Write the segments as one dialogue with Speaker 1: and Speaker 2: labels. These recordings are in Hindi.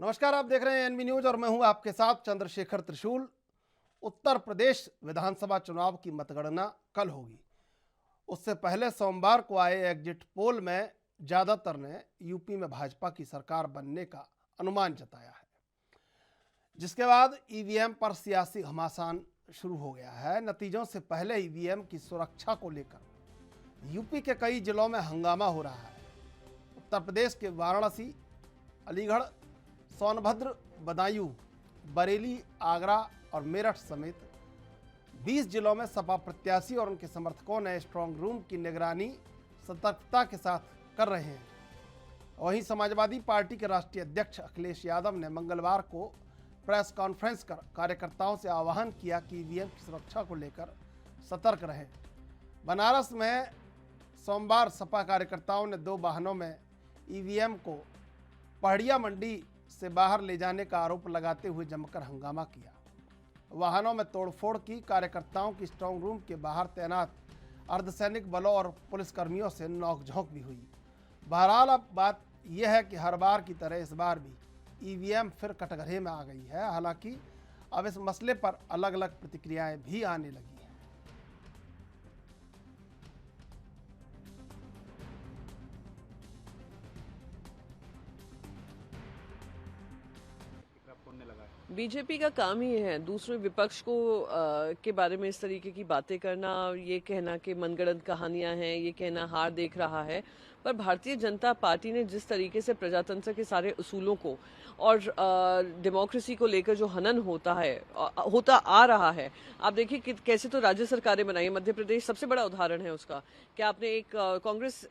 Speaker 1: नमस्कार, आप देख रहे हैं एनबी न्यूज और मैं हूं आपके साथ चंद्रशेखर त्रिशूल। उत्तर प्रदेश विधानसभा चुनाव की मतगणना कल होगी। उससे पहले सोमवार को आए एग्जिट पोल में ज्यादातर ने यूपी में भाजपा की सरकार बनने का अनुमान जताया है, जिसके बाद ईवीएम पर सियासी घमासान शुरू हो गया है। नतीजों से पहले ईवीएम की सुरक्षा को लेकर यूपी के कई जिलों में हंगामा हो रहा है। उत्तर प्रदेश के वाराणसी, अलीगढ़, सोनभद्र, बदायूं, बरेली, आगरा और मेरठ समेत 20 जिलों में सपा प्रत्याशी और उनके समर्थकों ने स्ट्रांग रूम की निगरानी सतर्कता के साथ कर रहे हैं। वहीं समाजवादी पार्टी के राष्ट्रीय अध्यक्ष अखिलेश यादव ने मंगलवार को प्रेस कॉन्फ्रेंस कर कार्यकर्ताओं से आह्वान किया कि ईवीएम की सुरक्षा को लेकर सतर्क रहें। बनारस में सोमवार सपा कार्यकर्ताओं ने 2 वाहनों में ईवीएम को पहाड़िया मंडी से बाहर ले जाने का आरोप लगाते हुए जमकर हंगामा किया। वाहनों में तोड़फोड़ की, कार्यकर्ताओं की स्ट्रांग रूम के बाहर तैनात अर्धसैनिक बलों और पुलिसकर्मियों से नोकझोंक भी हुई। बहरहाल अब बात यह है कि हर बार की तरह इस बार भी ईवीएम फिर कटघरे में आ गई है। हालांकि अब इस मसले पर अलग अलग प्रतिक्रियाएं भी आने लगी हैं।
Speaker 2: बीजेपी का काम ही है दूसरे विपक्ष को के बारे में इस तरीके की बातें करना, ये कहना कि मनगढ़ंत कहानियां हैं, ये कहना हार देख रहा है। पर भारतीय जनता पार्टी ने जिस तरीके से प्रजातंत्र के सारे उसूलों को और डेमोक्रेसी को लेकर जो हनन होता आ रहा है, आप देखिए कि कैसे तो राज्य सरकारें बनाई। मध्य प्रदेश सबसे बड़ा उदाहरण है उसका कि आपने एक कांग्रेस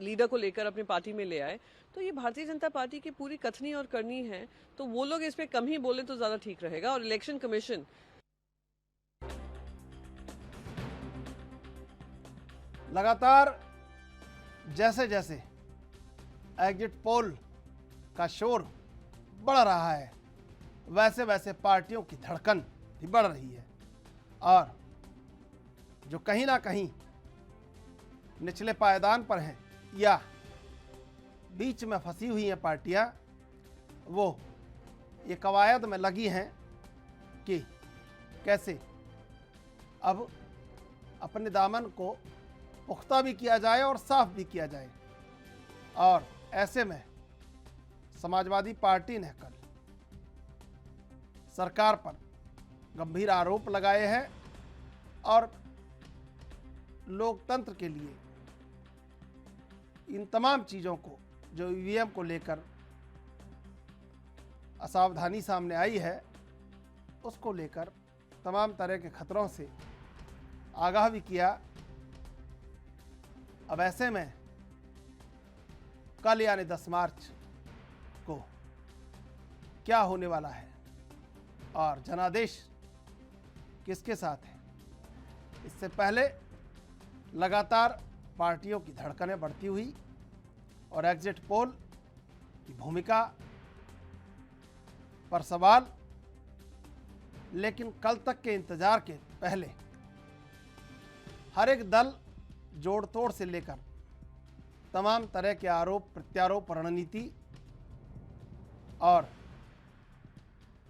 Speaker 2: लीडर को लेकर अपनी पार्टी में ले आए। तो ये भारतीय जनता पार्टी की पूरी कथनी और करनी है, तो वो लोग इस पे कम ही बोले तो ज्यादा ठीक रहेगा। और इलेक्शन कमीशन
Speaker 1: लगातार जैसे जैसे एग्जिट पोल का शोर बढ़ रहा है, वैसे वैसे पार्टियों की धड़कन भी बढ़ रही है और जो कहीं ना कहीं निचले पायदान पर हैं या बीच में फंसी हुई हैं पार्टियां, वो ये कवायद में लगी हैं कि कैसे अब अपने दामन को पुख्ता भी किया जाए और साफ भी किया जाए। और ऐसे में समाजवादी पार्टी ने कल सरकार पर गंभीर आरोप लगाए हैं और लोकतंत्र के लिए इन तमाम चीज़ों को, जो ईवीएम को लेकर असावधानी सामने आई है, उसको लेकर तमाम तरह के खतरों से आगाह भी किया। अब ऐसे में कल यानी 10 मार्च को क्या होने वाला है और जनादेश किसके साथ है, इससे पहले लगातार पार्टियों की धड़कनें बढ़ती हुई और एग्जिट पोल की भूमिका पर सवाल, लेकिन कल तक के इंतजार के पहले हर एक दल जोड़ तोड़ से लेकर तमाम तरह के आरोप प्रत्यारोप, रणनीति और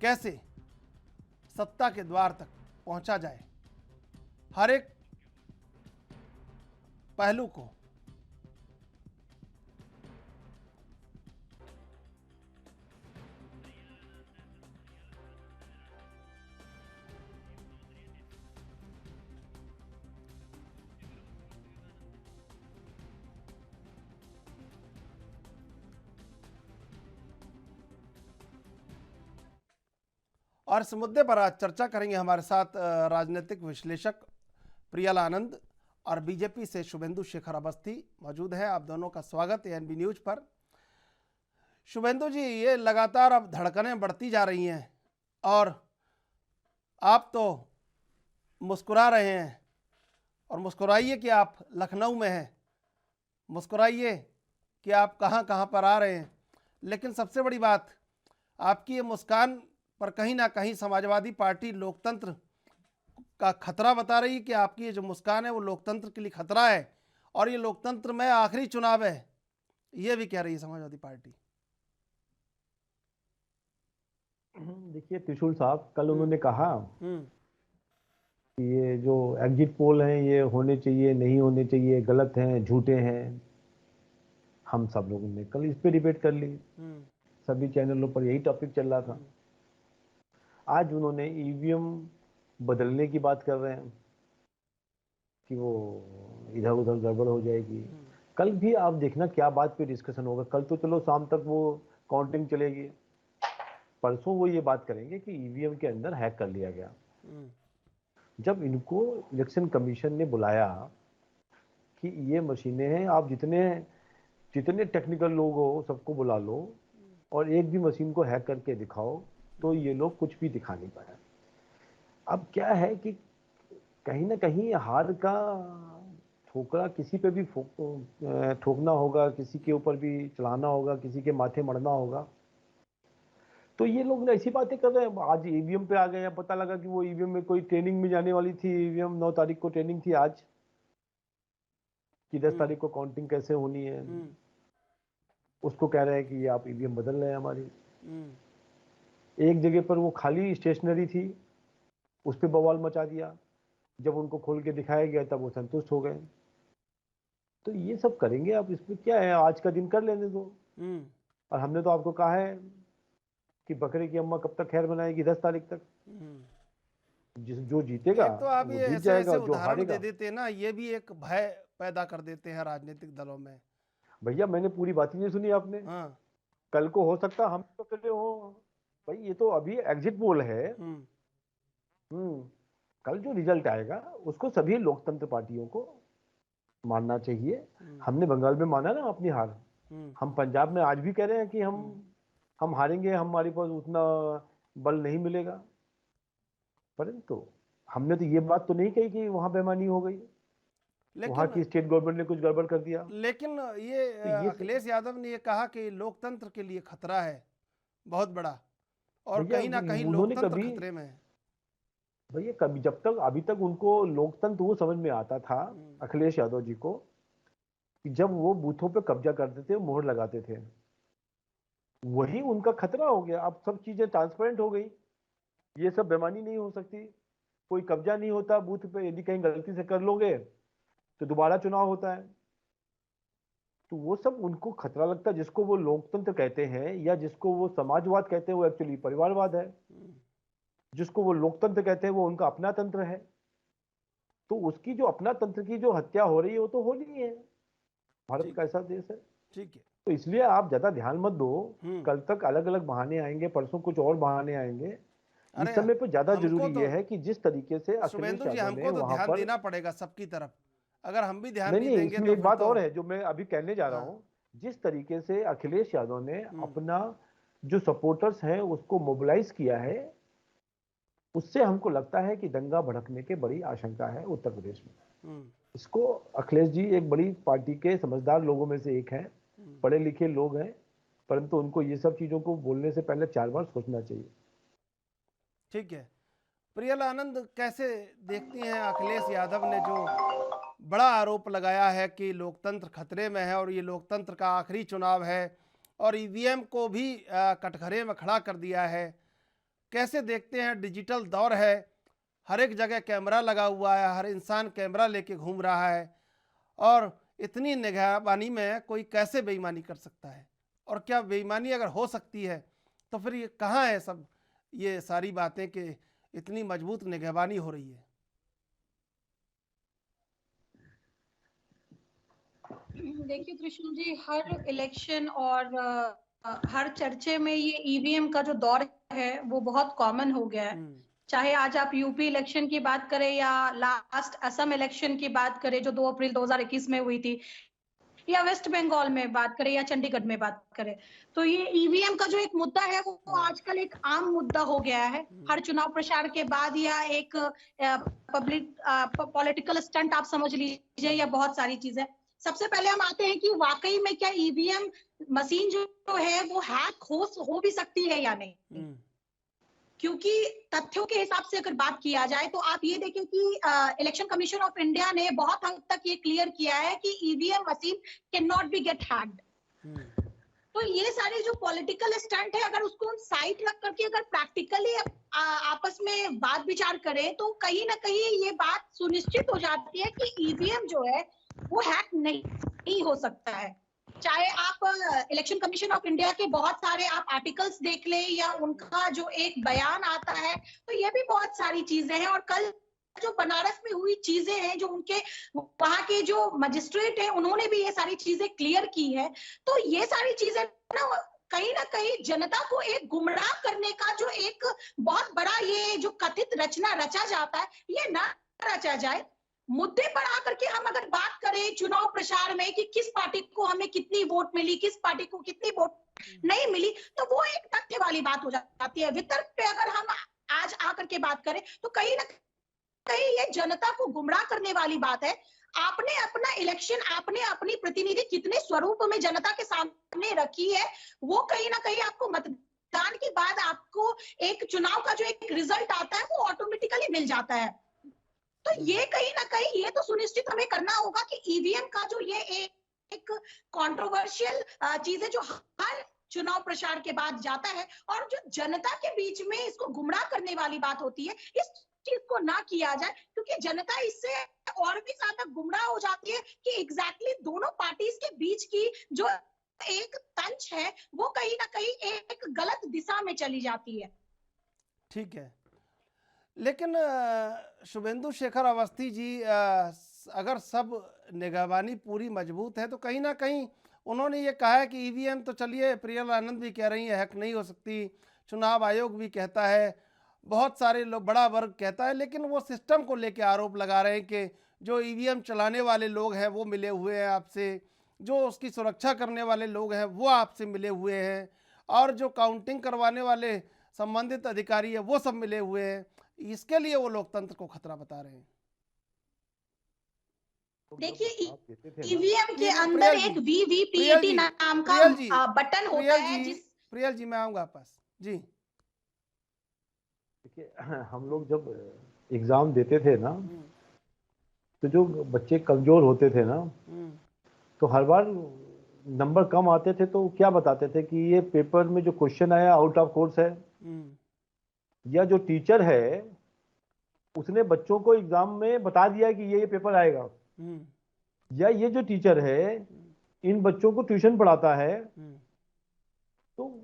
Speaker 1: कैसे सत्ता के द्वार तक पहुंचा जाए, हर एक पहलू को और इस मुद्दे पर आज चर्चा करेंगे। हमारे साथ राजनीतिक विश्लेषक प्रियल आनंद और बीजेपी से शुभेंदु शेखर अवस्थी मौजूद हैं। आप दोनों का स्वागत है एनबी न्यूज पर। शुभेंदु जी, ये लगातार अब धड़कनें बढ़ती जा रही हैं और आप तो मुस्कुरा रहे हैं, और मुस्कुराइए कि आप लखनऊ में हैं, मुस्कुराइए कि आप कहाँ कहाँ पर आ रहे हैं, लेकिन सबसे बड़ी बात, आपकी ये मुस्कान पर कहीं ना कहीं समाजवादी पार्टी लोकतंत्र का खतरा बता रही है कि आपकी ये जो मुस्कान है वो लोकतंत्र के लिए खतरा है और ये लोकतंत्र में आखिरी चुनाव है, ये भी कह रही है समाजवादी पार्टी।
Speaker 3: देखिए त्रिशूल साहब, कल उन्होंने कहा
Speaker 1: हम्म।
Speaker 3: कि ये जो एग्जिट पोल हैं ये होने चाहिए, नहीं होने चाहिए, गलत हैं, झूठे हैं। हम सब लोगों ने कल इस पे डिबेट कर ली,
Speaker 1: हम्म।
Speaker 3: सभी चैनलों पर यही टॉपिक चल रहा था। आज उन्होंने ईवीएम बदलने की बात कर रहे हैं कि वो इधर उधर गड़बड़ हो जाएगी। कल भी आप देखना क्या बात पे डिस्कशन होगा। कल तो चलो शाम तक वो काउंटिंग चलेगी, परसों वो ये बात करेंगे कि ईवीएम के अंदर हैक कर लिया गया। जब इनको इलेक्शन कमीशन ने बुलाया कि ये मशीनें हैं, आप जितने जितने टेक्निकल लोग हो सबको बुला लो और एक भी मशीन को हैक करके दिखाओ, तो ये लोग कुछ भी दिखा नहीं पाए। अब क्या है कि कहीं ना कहीं हार का ठोकरा किसी पे भी ठोकना होगा, किसी के ऊपर भी चढ़ाना होगा, किसी के माथे मरना होगा। तो ये लोग ऐसी बातें कर रहे हैं। आज ईवीएम पे आ गए हैं, पता लगा कि वो ईवीएम में कोई ट्रेनिंग में जाने वाली थी। ईवीएम 9 तारीख को ट्रेनिंग थी आज, कि 10 तारीख को काउंटिंग कैसे होनी है। उसको कह रहे हैं कि ये आप ईवीएम बदल रहे हैं हमारी। एक जगह पर वो खाली स्टेशनरी थी, उस पर बवाल मचा दिया। जब उनको खोल के दिखाया गया तब वो संतुष्ट हो गए। तो ये सब करेंगे आप, इसमें क्या है, आज का दिन कर लेने दो। और हमने तो आपको कहा है कि बकरे की अम्मा कब तक खैर बनाएगी, 10 तारीख तक। जो जीतेगा
Speaker 1: एक तो आप
Speaker 3: वो
Speaker 1: ये
Speaker 3: जीत
Speaker 1: ऐसे
Speaker 3: जाएगा,
Speaker 1: ऐसे
Speaker 3: जो
Speaker 1: उदाहरण
Speaker 3: हारेगा।
Speaker 1: दे देते हैं ना, ये भी एक भय पैदा कर देते हैं राजनीतिक दलों में।
Speaker 3: भैया मैंने पूरी बात ही नहीं सुनी आपने।
Speaker 1: हाँ।
Speaker 3: कल को हो सकता हम तो चले हो। भाई ये तो अभी एग्जिट पोल है। कल जो रिजल्ट आएगा उसको सभी लोकतंत्र पार्टियों को मानना चाहिए। हमने बंगाल में माना ना अपनी हार, हम पंजाब में आज भी कह रहे हैं कि हम हारेंगे, हमारे पास उतना बल नहीं मिलेगा। परंतु हमने तो ये बात तो नहीं कही कि वहां बेईमानी हो गई, वहां
Speaker 1: लेकिन
Speaker 3: की स्टेट गवर्नमेंट ने कुछ गड़बड़ कर दिया।
Speaker 1: लेकिन ये
Speaker 3: तो ये
Speaker 1: अखिलेश यादव ने ये कहा कि लोकतंत्र के लिए खतरा है बहुत बड़ा, और
Speaker 3: भैया
Speaker 1: कहीं ना कहीं
Speaker 3: उन्होंने
Speaker 1: लोकतंत्र
Speaker 3: कभी,
Speaker 1: खतरे में है।
Speaker 3: भैया कभी जब तक अभी तक उनको लोकतंत्र वो समझ में आता था अखिलेश यादव जी को, कि जब वो बूथों पे कब्जा करते थे, मोहर लगाते थे, वही उनका खतरा हो गया। अब सब चीजें ट्रांसपेरेंट हो गई, ये सब बेईमानी नहीं हो सकती, कोई कब्जा नहीं होता बूथ पे। यदि कहीं गलती से कर लोगे तो दोबारा चुनाव होता है। तो वो सब उनको खतरा लगता है। जिसको वो लोकतंत्र कहते हैं या जिसको वो समाजवाद कहते हैं, वो एक्चुअली परिवारवाद है। जिसको वो लोकतंत्र कहते हैं वो उनका अपना तंत्र है। तो उसकी जो अपना तंत्र की जो हत्या हो रही है वो तो होनी है। भारत का ऐसा देश है।
Speaker 1: ठीक है।
Speaker 3: तो इसलिए आप ज्यादा ध्यान मत दो। कल तक अलग अलग बहाने आएंगे, परसों कुछ और बहाने आएंगे।
Speaker 1: अरे
Speaker 3: इस समय पर ज्यादा
Speaker 1: हमको
Speaker 3: जरूरी
Speaker 1: तो
Speaker 3: यह है कि जिस तरीके से अखिलेश
Speaker 1: शुभेंदु जी,
Speaker 3: यादव ने
Speaker 1: हमको तो
Speaker 3: वहां
Speaker 1: ध्यान
Speaker 3: पर,
Speaker 1: देना पड़ेगा सबकी तरफ। अगर हम भी ध्यान
Speaker 3: नहीं
Speaker 1: नहीं
Speaker 3: नहीं,
Speaker 1: देंगे
Speaker 3: इसमें
Speaker 1: तो
Speaker 3: एक
Speaker 1: फिर
Speaker 3: बात
Speaker 1: तो
Speaker 3: और है जो मैं अभी कहने जा रहा
Speaker 1: हाँ।
Speaker 3: हूं। जिस तरीके से अखिलेश यादव ने अपना जो सपोर्टर्स हैं उसको मोबिलाइज किया है, उससे हमको लगता है कि दंगा भड़कने की बड़ी आशंका है उत्तर प्रदेश में। इसको अखिलेश जी एक बड़ी पार्टी के समझदार लोगों में से एक हैं, पढ़े लिखे लोग हैं, परंतु उनको ये सब चीजों को बोलने से पहले 4 बार सोचना चाहिए।
Speaker 1: ठीक है। प्रियल आनंद, कैसे देखती हैं अखिलेश यादव ने जो बड़ा आरोप लगाया है कि लोकतंत्र खतरे में है और ये लोकतंत्र का आखिरी चुनाव है और ईवीएम को भी कटघरे में खड़ा कर दिया है? कैसे देखते हैं? डिजिटल दौर है, हर एक जगह कैमरा लगा हुआ है, हर इंसान कैमरा लेके घूम रहा है, और इतनी निगहबानी में कोई कैसे बेईमानी कर सकता है? और क्या बेईमानी अगर हो सकती है तो फिर ये कहाँ है सब ये सारी बातें कि इतनी मजबूत निगहबानी हो रही है?
Speaker 4: देखिए त्रिशूल जी, हर इलेक्शन और हर चर्चे में ये ईवीएम का जो दौर है वो बहुत कॉमन हो गया है। चाहे आज आप यूपी इलेक्शन की बात करें या लास्ट असम इलेक्शन की बात करें जो 2 अप्रैल 2021 में हुई थी, या वेस्ट बंगाल में बात करें या चंडीगढ़ में बात करें, तो ये ईवीएम का जो एक मुद्दा है वो आजकल एक आम मुद्दा हो गया है। हर चुनाव प्रचार के बाद या एक पब्लिक पॉलिटिकल स्टंट आप समझ लीजिए, या बहुत सारी चीजें। सबसे पहले हम आते हैं कि वाकई में क्या ईवीएम मशीन जो है वो हैक हो भी सकती है या नहीं। क्योंकि तथ्यों के हिसाब से अगर बात किया जाए तो आप ये देखें कि इलेक्शन कमीशन ऑफ इंडिया ने बहुत हद तक ये क्लियर किया है कि EVM machine can not be get hacked. तो ये सारे जो पॉलिटिकल स्टंट है, अगर उसको हम साइड रख करके अगर प्रैक्टिकली आपस में बात विचार करें, तो कहीं ना कहीं ये बात सुनिश्चित हो जाती है कि ईवीएम जो है वो हैक नहीं हो सकता है। चाहे आप इलेक्शन कमीशन ऑफ इंडिया के बहुत सारे आप आर्टिकल्स देख ले, या उनका जो एक बयान आता है, तो ये भी बहुत सारी चीजें हैं। और कल जो बनारस में हुई चीजें हैं, जो उनके वहां के जो मजिस्ट्रेट हैं, उन्होंने भी ये सारी चीजें क्लियर की है। तो ये सारी चीजें ना कहीं जनता को एक गुमराह करने का जो एक बहुत बड़ा ये जो कथित रचना रचा जाता है, ये ना रचा जाए। मुद्दे पर आकर के हम अगर बात करें चुनाव प्रचार में कि किस पार्टी को हमें कितनी वोट मिली, किस पार्टी को कितनी वोट नहीं मिली, तो वो एक तथ्य वाली बात हो जाती है। वितर्क पे अगर हम आज आकर के बात करें, तो कहीं ना कहीं ये जनता को गुमराह करने वाली बात है। आपने अपना इलेक्शन, आपने अपनी प्रतिनिधि कितने स्वरूप में जनता के सामने रखी है, वो कहीं ना कहीं आपको मतदान के बाद आपको एक चुनाव का जो एक रिजल्ट आता है वो ऑटोमेटिकली मिल जाता है। तो ये कहीं ना कहीं ये तो सुनिश्चित हमें करना होगा कि ईवीएम का जो ये एक कंट्रोवर्शियल चीज है, जो हर चुनाव प्रचार के बाद जाता है और जो जनता के बीच में इसको गुमराह करने वाली बात होती है, इस चीज को ना किया जाए, क्योंकि जनता इससे और भी ज्यादा गुमराह हो जाती है कि एग्जैक्टली दोनों पार्टीज के बीच की जो एक तंज है वो कहीं ना कहीं एक गलत दिशा में चली जाती है।
Speaker 1: ठीक है, लेकिन शुभेंदु शेखर अवस्थी जी, अगर सब निगरानी पूरी मजबूत है तो कहीं ना कहीं उन्होंने ये कहा है कि ईवीएम तो चलिए प्रियल आनंद भी कह रही है हैक नहीं हो सकती, चुनाव आयोग भी कहता है, बहुत सारे लोग, बड़ा वर्ग कहता है, लेकिन वो सिस्टम को लेके आरोप लगा रहे हैं कि जो ईवीएम चलाने वाले लोग हैं वो मिले हुए हैं आपसे, जो उसकी सुरक्षा करने वाले लोग हैं वो आपसे मिले हुए हैं, और जो काउंटिंग करवाने वाले संबंधित अधिकारी है वो सब मिले हुए हैं। इसके लिए वो लोकतंत्र को खतरा बता रहे हैं।
Speaker 4: देखिए,
Speaker 3: ईवीएम
Speaker 4: के अंदर एक वीवीपीएटी नाम का बटन होता है
Speaker 1: प्रियल जी मैं आऊंगा पास जी।
Speaker 3: देखिए, हम लोग जब एग्जाम देते थे ना, तो जो बच्चे कमजोर होते थे ना, तो हर बार नंबर कम आते थे तो क्या बताते थे कि ये पेपर में जो क्वेश्चन आया आउट ऑफ कोर्स है, या जो टीचर है उसने बच्चों को एग्जाम में बता दिया कि ये पेपर आएगा, या ये जो टीचर है इन बच्चों को ट्यूशन पढ़ाता है। तो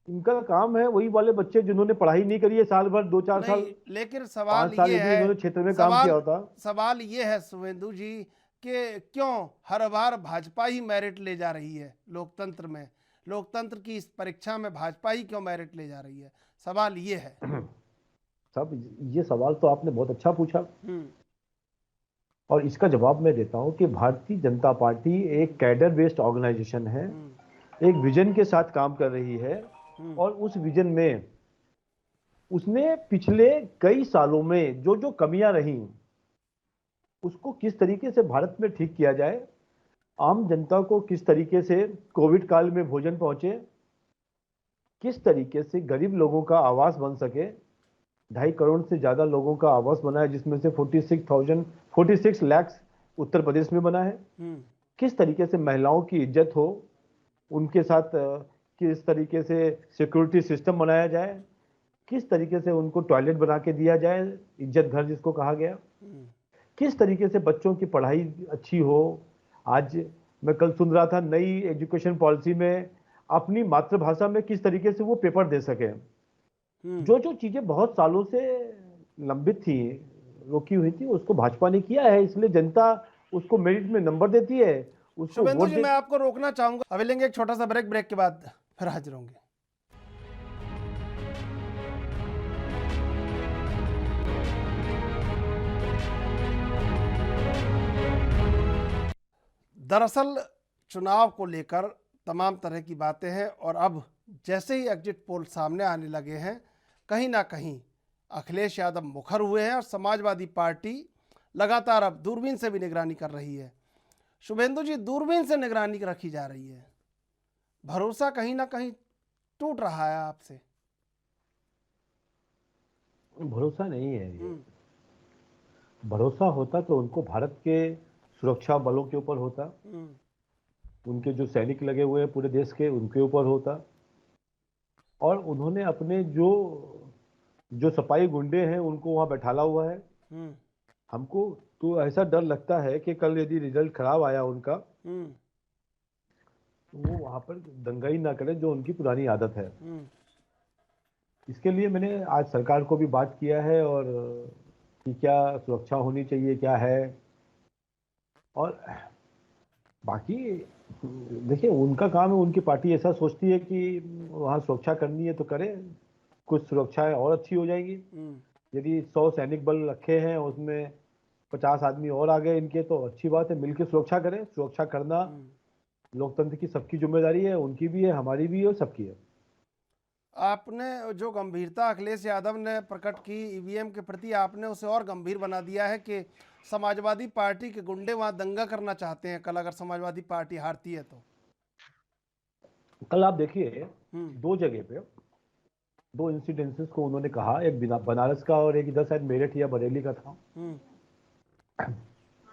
Speaker 3: इनका काम है वही वाले बच्चे जिन्होंने पढ़ाई नहीं करी है साल भर, 2-4 साल,
Speaker 1: लेकिन सवाल ये है,
Speaker 3: इन्होंने क्षेत्र में काम किया होता।
Speaker 1: सवाल ये है शुभेंदु जी कि क्यों हर बार भाजपा ही मेरिट ले जा रही है लोकतंत्र में, लोकतंत्र की इस परीक्षा में भाजपा ही क्यों मेरिट ले जा रही है, सवाल ये है।
Speaker 3: सब ये सवाल तो आपने बहुत अच्छा पूछा, और इसका जवाब मैं देता हूं कि भारतीय जनता पार्टी एक कैडर बेस्ड ऑर्गेनाइजेशन है, एक विजन के साथ काम कर रही है, और उस विजन में उसने पिछले कई सालों में जो जो कमियां रही उसको किस तरीके से भारत में ठीक किया जाए, आम जनता को किस तरीके से कोविड काल में भोजन पहुंचे, किस तरीके से गरीब लोगों का आवास बन सके। 2.5 करोड़ से ज्यादा लोगों का आवास बना है, जिसमें से 46 लाख उत्तर प्रदेश में बना है। किस तरीके से महिलाओं की इज्जत हो, उनके साथ किस तरीके से सिक्योरिटी सिस्टम बनाया जाए, किस तरीके से उनको टॉयलेट बना के दिया जाए, इज्जत घर जिसको कहा गया, किस तरीके से बच्चों की पढ़ाई अच्छी हो। आज मैं कल सुन रहा था नई एजुकेशन पॉलिसी में अपनी मातृभाषा में किस तरीके से वो पेपर दे सके। जो जो चीजें बहुत सालों से लंबित थी, रोकी हुई थी, उसको भाजपा ने किया है, इसलिए जनता उसको मेरिट में नंबर देती है, उसको
Speaker 1: शुभेंदु जी मैं आपको रोकना चाहूंगा, अभी लेंगे एक छोटा सा ब्रेक के बाद फिर हाजिर होंगे। दरअसल चुनाव को लेकर तमाम तरह की बातें हैं, और अब जैसे ही एग्जिट पोल सामने आने लगे हैं, कहीं ना कहीं अखिलेश यादव मुखर हुए हैं और समाजवादी पार्टी लगातार अब दूरबीन से भी निगरानी कर रही है। शुभेंदु जी, दूरबीन से निगरानी रखी जा रही है, भरोसा कहीं ना कहीं टूट रहा है आपसे?
Speaker 3: भरोसा नहीं है ये। भरोसा होता तो उनको भारत के सुरक्षा बलों के ऊपर होता, उनके जो सैनिक लगे हुए हैं पूरे देश के, उनके ऊपर होता। और उन्होंने अपने जो जो सफाई गुंडे हैं उनको वहां बैठाला हुआ है।
Speaker 1: हम्म,
Speaker 3: हमको तो ऐसा डर लगता है कि कल यदि रिजल्ट खराब आया उनका,
Speaker 1: हम्म,
Speaker 3: तो वो वहां पर दंगाई ना करें, जो उनकी पुरानी आदत है।
Speaker 1: हम्म,
Speaker 3: इसके लिए मैंने आज सरकार को भी बात किया है, और कि क्या सुरक्षा होनी चाहिए, क्या है। और बाकी देखिए, उनका काम है, उनकी पार्टी ऐसा सोचती है कि वहाँ सुरक्षा करनी है तो करें, कुछ सुरक्षाएं और अच्छी हो जाएंगी।
Speaker 1: हम्म,
Speaker 3: यदि 100 सैनिक बल रखे हैं, उसमें 50 आदमी और आ गए इनके, तो अच्छी बात है, मिलकर सुरक्षा करें। सुरक्षा करना
Speaker 1: हम्म।
Speaker 3: लोकतंत्र की सबकी जिम्मेदारी है, उनकी भी है, हमारी भी है, और सबकी है।
Speaker 1: आपने जो गंभीरता अखिलेश यादव ने प्रकट की ईवीएम के प्रति, आपने उसे और गंभीर बना दिया है कि समाजवादी पार्टी के गुंडे वहां दंगा करना चाहते हैं कल, अगर समाजवादी पार्टी हारती है तो।
Speaker 3: कल आप देखिए,
Speaker 1: हम्म,
Speaker 3: दो जगह पे दो इंसिडेंसेस को उन्होंने कहा, एक बनारस का और एक इधर शायद मेरठ या बरेली का था।
Speaker 1: हम्म,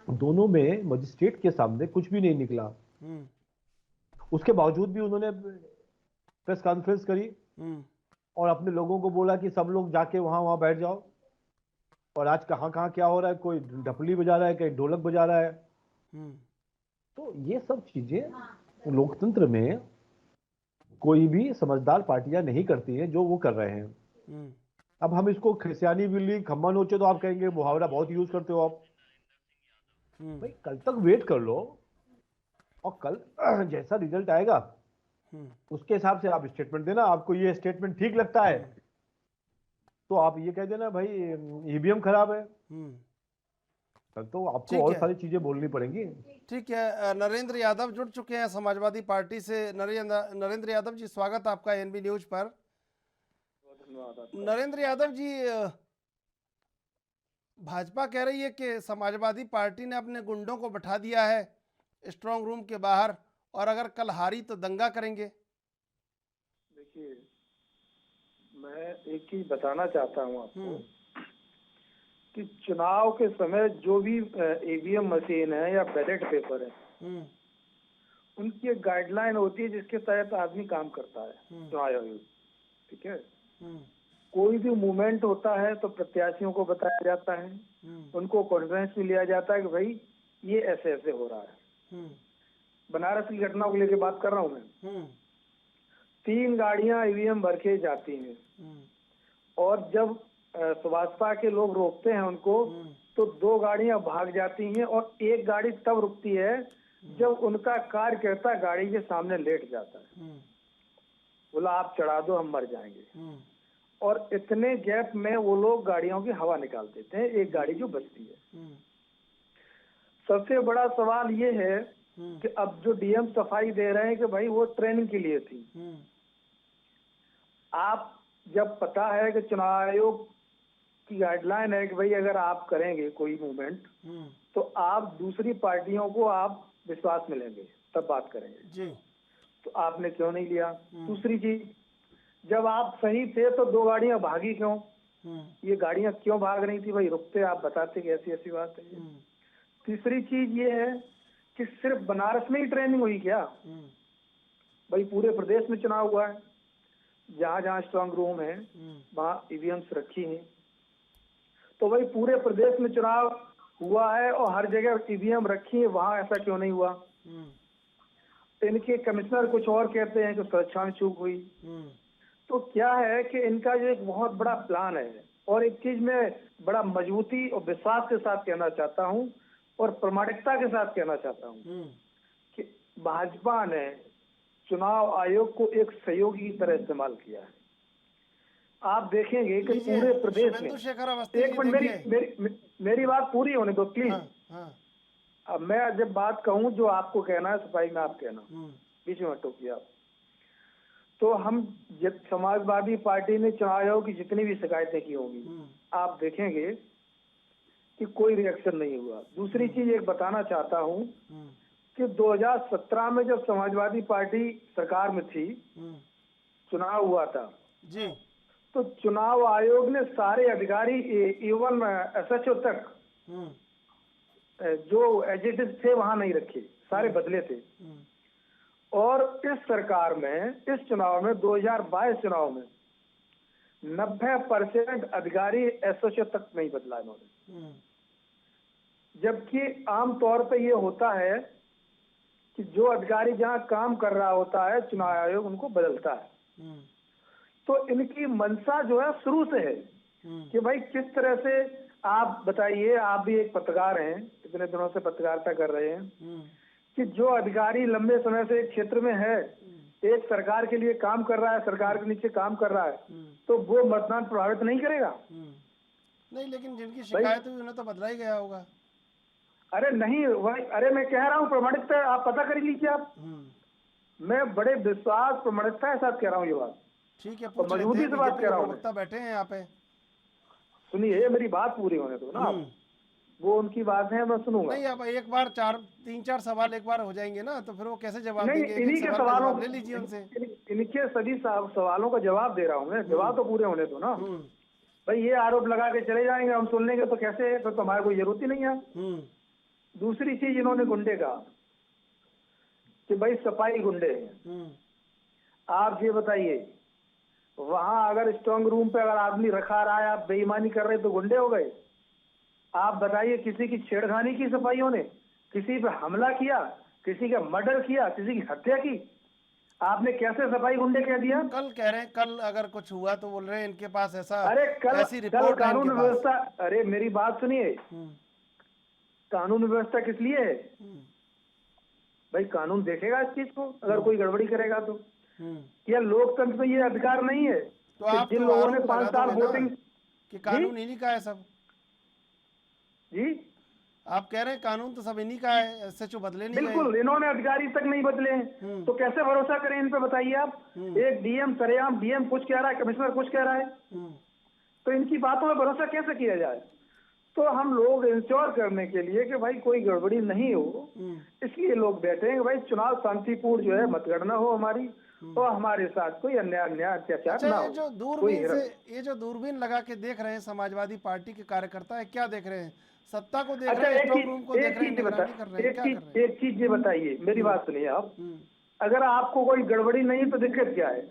Speaker 3: दोनों में मजिस्ट्रेट के सामने कुछ भी नहीं निकला।
Speaker 1: हम्म,
Speaker 3: उसके बावजूद भी उन्होंने प्रेस कॉन्फ्रेंस करी
Speaker 1: हम्म,
Speaker 3: और अपने लोगों को बोला कि सब लोग जाके वहां वहां बैठ जाओ। और आज कहाँ कहाँ क्या हो रहा है, कोई ढपली बजा रहा है, कोई ढोलक बजा रहा है।
Speaker 1: हम्म,
Speaker 3: तो ये सब चीजें लोकतंत्र में कोई भी समझदार पार्टियां नहीं करती हैं, जो वो कर रहे हैं।
Speaker 1: हम्म,
Speaker 3: अब हम इसको खिसियानी बिल्ली खम्मा नोचे, तो आप कहेंगे मुहावरा बहुत यूज करते हो आप।
Speaker 1: हम्म,
Speaker 3: भाई कल तक वेट कर लो, और कल जैसा रिजल्ट आएगा
Speaker 1: हम्म,
Speaker 3: उसके हिसाब से आप स्टेटमेंट देना। आपको ये स्टेटमेंट ठीक लगता है
Speaker 1: हम्म,
Speaker 3: तो आप ये कह देना भाई ईवीएम खराब है।
Speaker 1: हम्म।
Speaker 3: कल तो आपको
Speaker 1: ठीक
Speaker 3: और
Speaker 1: है,
Speaker 3: सारी चीजें बोलनी पड़ेंगी।
Speaker 1: ठीक है। नरेंद्र यादव जुड़ चुके हैं समाजवादी पार्टी से। नरेंद्र यादव जी, स्वागत आपका एनबी न्यूज पर। नरेंद्र यादव जी, भाजपा कह रही है कि समाजवादी पार्टी ने अपने गुंडों को बैठा दिया है स्ट्रांग रूम के बाहर, और अगर कल हारी तो दंगा करेंगे।
Speaker 5: देखिए, मैं एक चीज बताना चाहता हूं आपको कि चुनाव के समय जो भी ईवीएम मशीन है या बैलेट पेपर है,
Speaker 1: हम्म,
Speaker 5: उनकी एक गाइडलाइन होती है जिसके तहत आदमी काम करता है चुनाव आयोग। ठीक है,
Speaker 1: हम्म,
Speaker 5: कोई भी मूवमेंट होता है तो प्रत्याशियों को बताया जाता है, उनको कॉन्फ्रेंस में लिया जाता है कि भाई ये ऐसे ऐसे हो रहा है।
Speaker 1: हम्म,
Speaker 5: बनारस की घटना को लेकर बात कर रहा हूं मैं।
Speaker 1: हम्म,
Speaker 5: 3 गाड़ियां ईवीएम भर के जाती हैं,
Speaker 1: हम्म,
Speaker 5: और जब भाजपा के लोग रोकते हैं उनको, तो 2 गाड़ियां भाग जाती हैं, और एक गाड़ी तब रुकती है जब उनका कार्यकर्ता गाड़ी के सामने लेट जाता है, बोला आप चढ़ा दो, हम मर जाएंगे। और इतने गैप में वो लोग गाड़ियों की हवा निकाल देते हैं, एक गाड़ी जो बचती है। सबसे बड़ा सवाल ये है कि अब जो डीएम सफाई दे रहे हैं कि भाई वो ट्रेनिंग के लिए थी। आप जब पता है कि चुनाव आयोग की गाइडलाइन है कि भाई अगर आप करेंगे कोई मूवमेंट तो आप दूसरी पार्टियों को आप विश्वास में लेंगे, तब बात करेंगे
Speaker 1: जी।
Speaker 5: तो आपने क्यों नहीं लिया? दूसरी चीज, जब आप सही थे तो 2 गाड़ियां भागी क्यों? ये गाड़ियां क्यों भाग रही थी? भाई रुकते आप बताते कि ऐसी ऐसी बात है। तीसरी चीज ये है कि सिर्फ बनारस में ही ट्रेनिंग हुई क्या? भाई पूरे प्रदेश में चुनाव हुआ है, जहां जहां स्ट्रांग रूम है वहां ईवीएम्स रखी हैं, तो भाई पूरे प्रदेश में चुनाव हुआ है और हर जगह ईवीएम रखी है, वहां ऐसा क्यों नहीं हुआ? इनके कमिश्नर कुछ और कहते हैं कि सुरक्षा में चूक हुई। तो क्या है कि इनका जो एक बहुत बड़ा प्लान है, और एक चीज मैं बड़ा मजबूती और विश्वास के साथ कहना चाहता हूं और प्रामाणिकता के साथ कहना चाहता हूं कि भाजपा ने चुनाव आयोग को एक सहयोगी की तरह इस्तेमाल किया है। आप देखेंगे कि पूरे प्रदेश में, एक मिनट मेरी बात पूरी होने दो प्लीज। अब मैं जब बात कहूं जो आपको कहना है सफाई में आप कहना, बीच में टोकिए आप। तो हम जब समाजवादी पार्टी ने चुनाव आयोग की जितनी भी शिकायतें की होंगी, आप देखेंगे कि कोई रिएक्शन नहीं हुआ। दूसरी चीज एक बताना चाहता हूं कि 2017 में जब समाजवादी पार्टी सरकार में थी, चुनाव हुआ था
Speaker 1: जी,
Speaker 5: तो चुनाव आयोग ने सारे अधिकारी इवन एसएचओ तक जो एजेंट थे वहां नहीं रखे, सारे बदले थे। और इस सरकार में, इस चुनाव में, 2022 चुनाव में 90% अधिकारी एसोसिएट तक नहीं बदला इन्होंने। जबकि आमतौर पे ये होता है कि जो अधिकारी जहां काम कर रहा होता है, चुनाव आयोग उनको बदलता है। तो इनकी मंशा जो है शुरू से है कि भाई किस तरह से, आप बताइए, आप भी एक पत्रकार हैं, इतने दिनों से पत्रकारिता कर रहे हैं, कि जो अधिकारी लंबे समय से एक क्षेत्र में है, एक सरकार के लिए काम कर रहा है, सरकार के नीचे काम कर रहा है, तो वो मतदान प्रभावित नहीं करेगा?
Speaker 1: नहीं, लेकिन जिनकी शिकायत हुई उन्हें तो बदला ही गया होगा।
Speaker 5: अरे नहीं भाई, अरे मैं कह रहा हूँ प्रमाणिकता आप पता कर लीजिए आप। मैं बड़े विश्वास प्रमाणिकता के साथ कह रहा हूँ ये बात,
Speaker 1: ठीक है,
Speaker 5: और मजबूती से बात कर रहा हूँ।
Speaker 1: प्रवक्ता बैठे हैं यहाँ पे,
Speaker 5: सुनिए मेरी बात पूरी होने दो ना आप। वो उनकी बात है, मैं सुनूंगा।
Speaker 1: नहीं, अब एक बार 3-4 सवाल एक बार हो जाएंगे ना, तो फिर वो कैसे जवाब
Speaker 5: नहीं,
Speaker 1: देंगे?
Speaker 5: इन्हीं के सवालों
Speaker 1: ले लीजिए उनसे।
Speaker 5: इनके सभी सवालों का जवाब दे रहा हूँ मैं, जवाब तो पूरे होने दो ना भाई। ये आरोप लगा के चले जाएंगे, हम सुन लेंगे तो कैसे? फिर तो हमारे कोई जरूरत ही नहीं है। दूसरी चीज इन्होंने गुंडे का, कि भाई सफाई गुंडे हैं। आप ये बताइए, वहां अगर स्ट्रांग रूम पे अगर आदमी रखा रहा है, आप बेईमानी कर रहे तो गुंडे हो गए? आप बताइए, किसी की छेड़खानी की सफाइयों ने, किसी पे हमला किया, किसी का मर्डर किया, किसी की हत्या की, आपने कैसे सफाई गुंडे कह दिया?
Speaker 1: कल कह रहे हैं, कल अगर कुछ हुआ तो बोल रहे हैं इनके पास ऐसा,
Speaker 5: अरे
Speaker 1: ऐसी
Speaker 5: कल
Speaker 1: रिपोर्ट है
Speaker 5: कानून
Speaker 1: इनके पास।
Speaker 5: व्यवस्था, अरे मेरी बात सुनिए, कानून व्यवस्था किस लिए है भाई? कानून देखेगा इस चीज को, अगर कोई गड़बड़ी करेगा तो। या लोकतंत्र में ये अधिकार नहीं है
Speaker 1: तो
Speaker 5: कि
Speaker 1: आप
Speaker 5: जिन
Speaker 1: तो
Speaker 5: लोगों ने
Speaker 1: आरोप
Speaker 5: 5
Speaker 1: लगा
Speaker 5: साल
Speaker 1: दोगे ना
Speaker 5: वोटिंग
Speaker 1: कि कानून इन्हीं का है सब।
Speaker 5: जी
Speaker 1: आप कह रहे हैं कानून तो सब इन्हीं का है, एसएचओ बदले नहीं गए।
Speaker 5: बिल्कुल, इन्होंने अधिकारी तक नहीं बदले हैं, तो कैसे भरोसा करें इन पे? बताइए आप। एक डीएम सरेआम, डीएम कुछ कह रहा है, कमिश्नर कुछ कह रहा है, तो इनकी बातों में भरोसा कैसे किया जाए? तो हम लोग इंश्योर करने के लिए कि भाई कोई गड़बड़ी नहीं हो, इसलिए लोग बैठे हैं भाई चुनाव शांतिपूर्ण जो है मतगणना हो हमारी, और हमारे साथ कोई अन्याय अत्याचार ना
Speaker 1: ये
Speaker 5: हो।
Speaker 1: जो दूरबीन से, ये जो दूरबीन लगा के देख रहे हैं समाजवादी पार्टी के कार्यकर्ता है, क्या देख रहे हैं? सत्ता को देख रहे हैं, स्ट्रांग रूम को देख रहे हैं, निगरानी कर रहे हैं, क्या कर रहे हैं?
Speaker 5: एक चीज ये बताइए, मेरी बात सुनिए आप। अगर आपको कोई गड़बड़ी नहीं तो दिक्कत क्या है?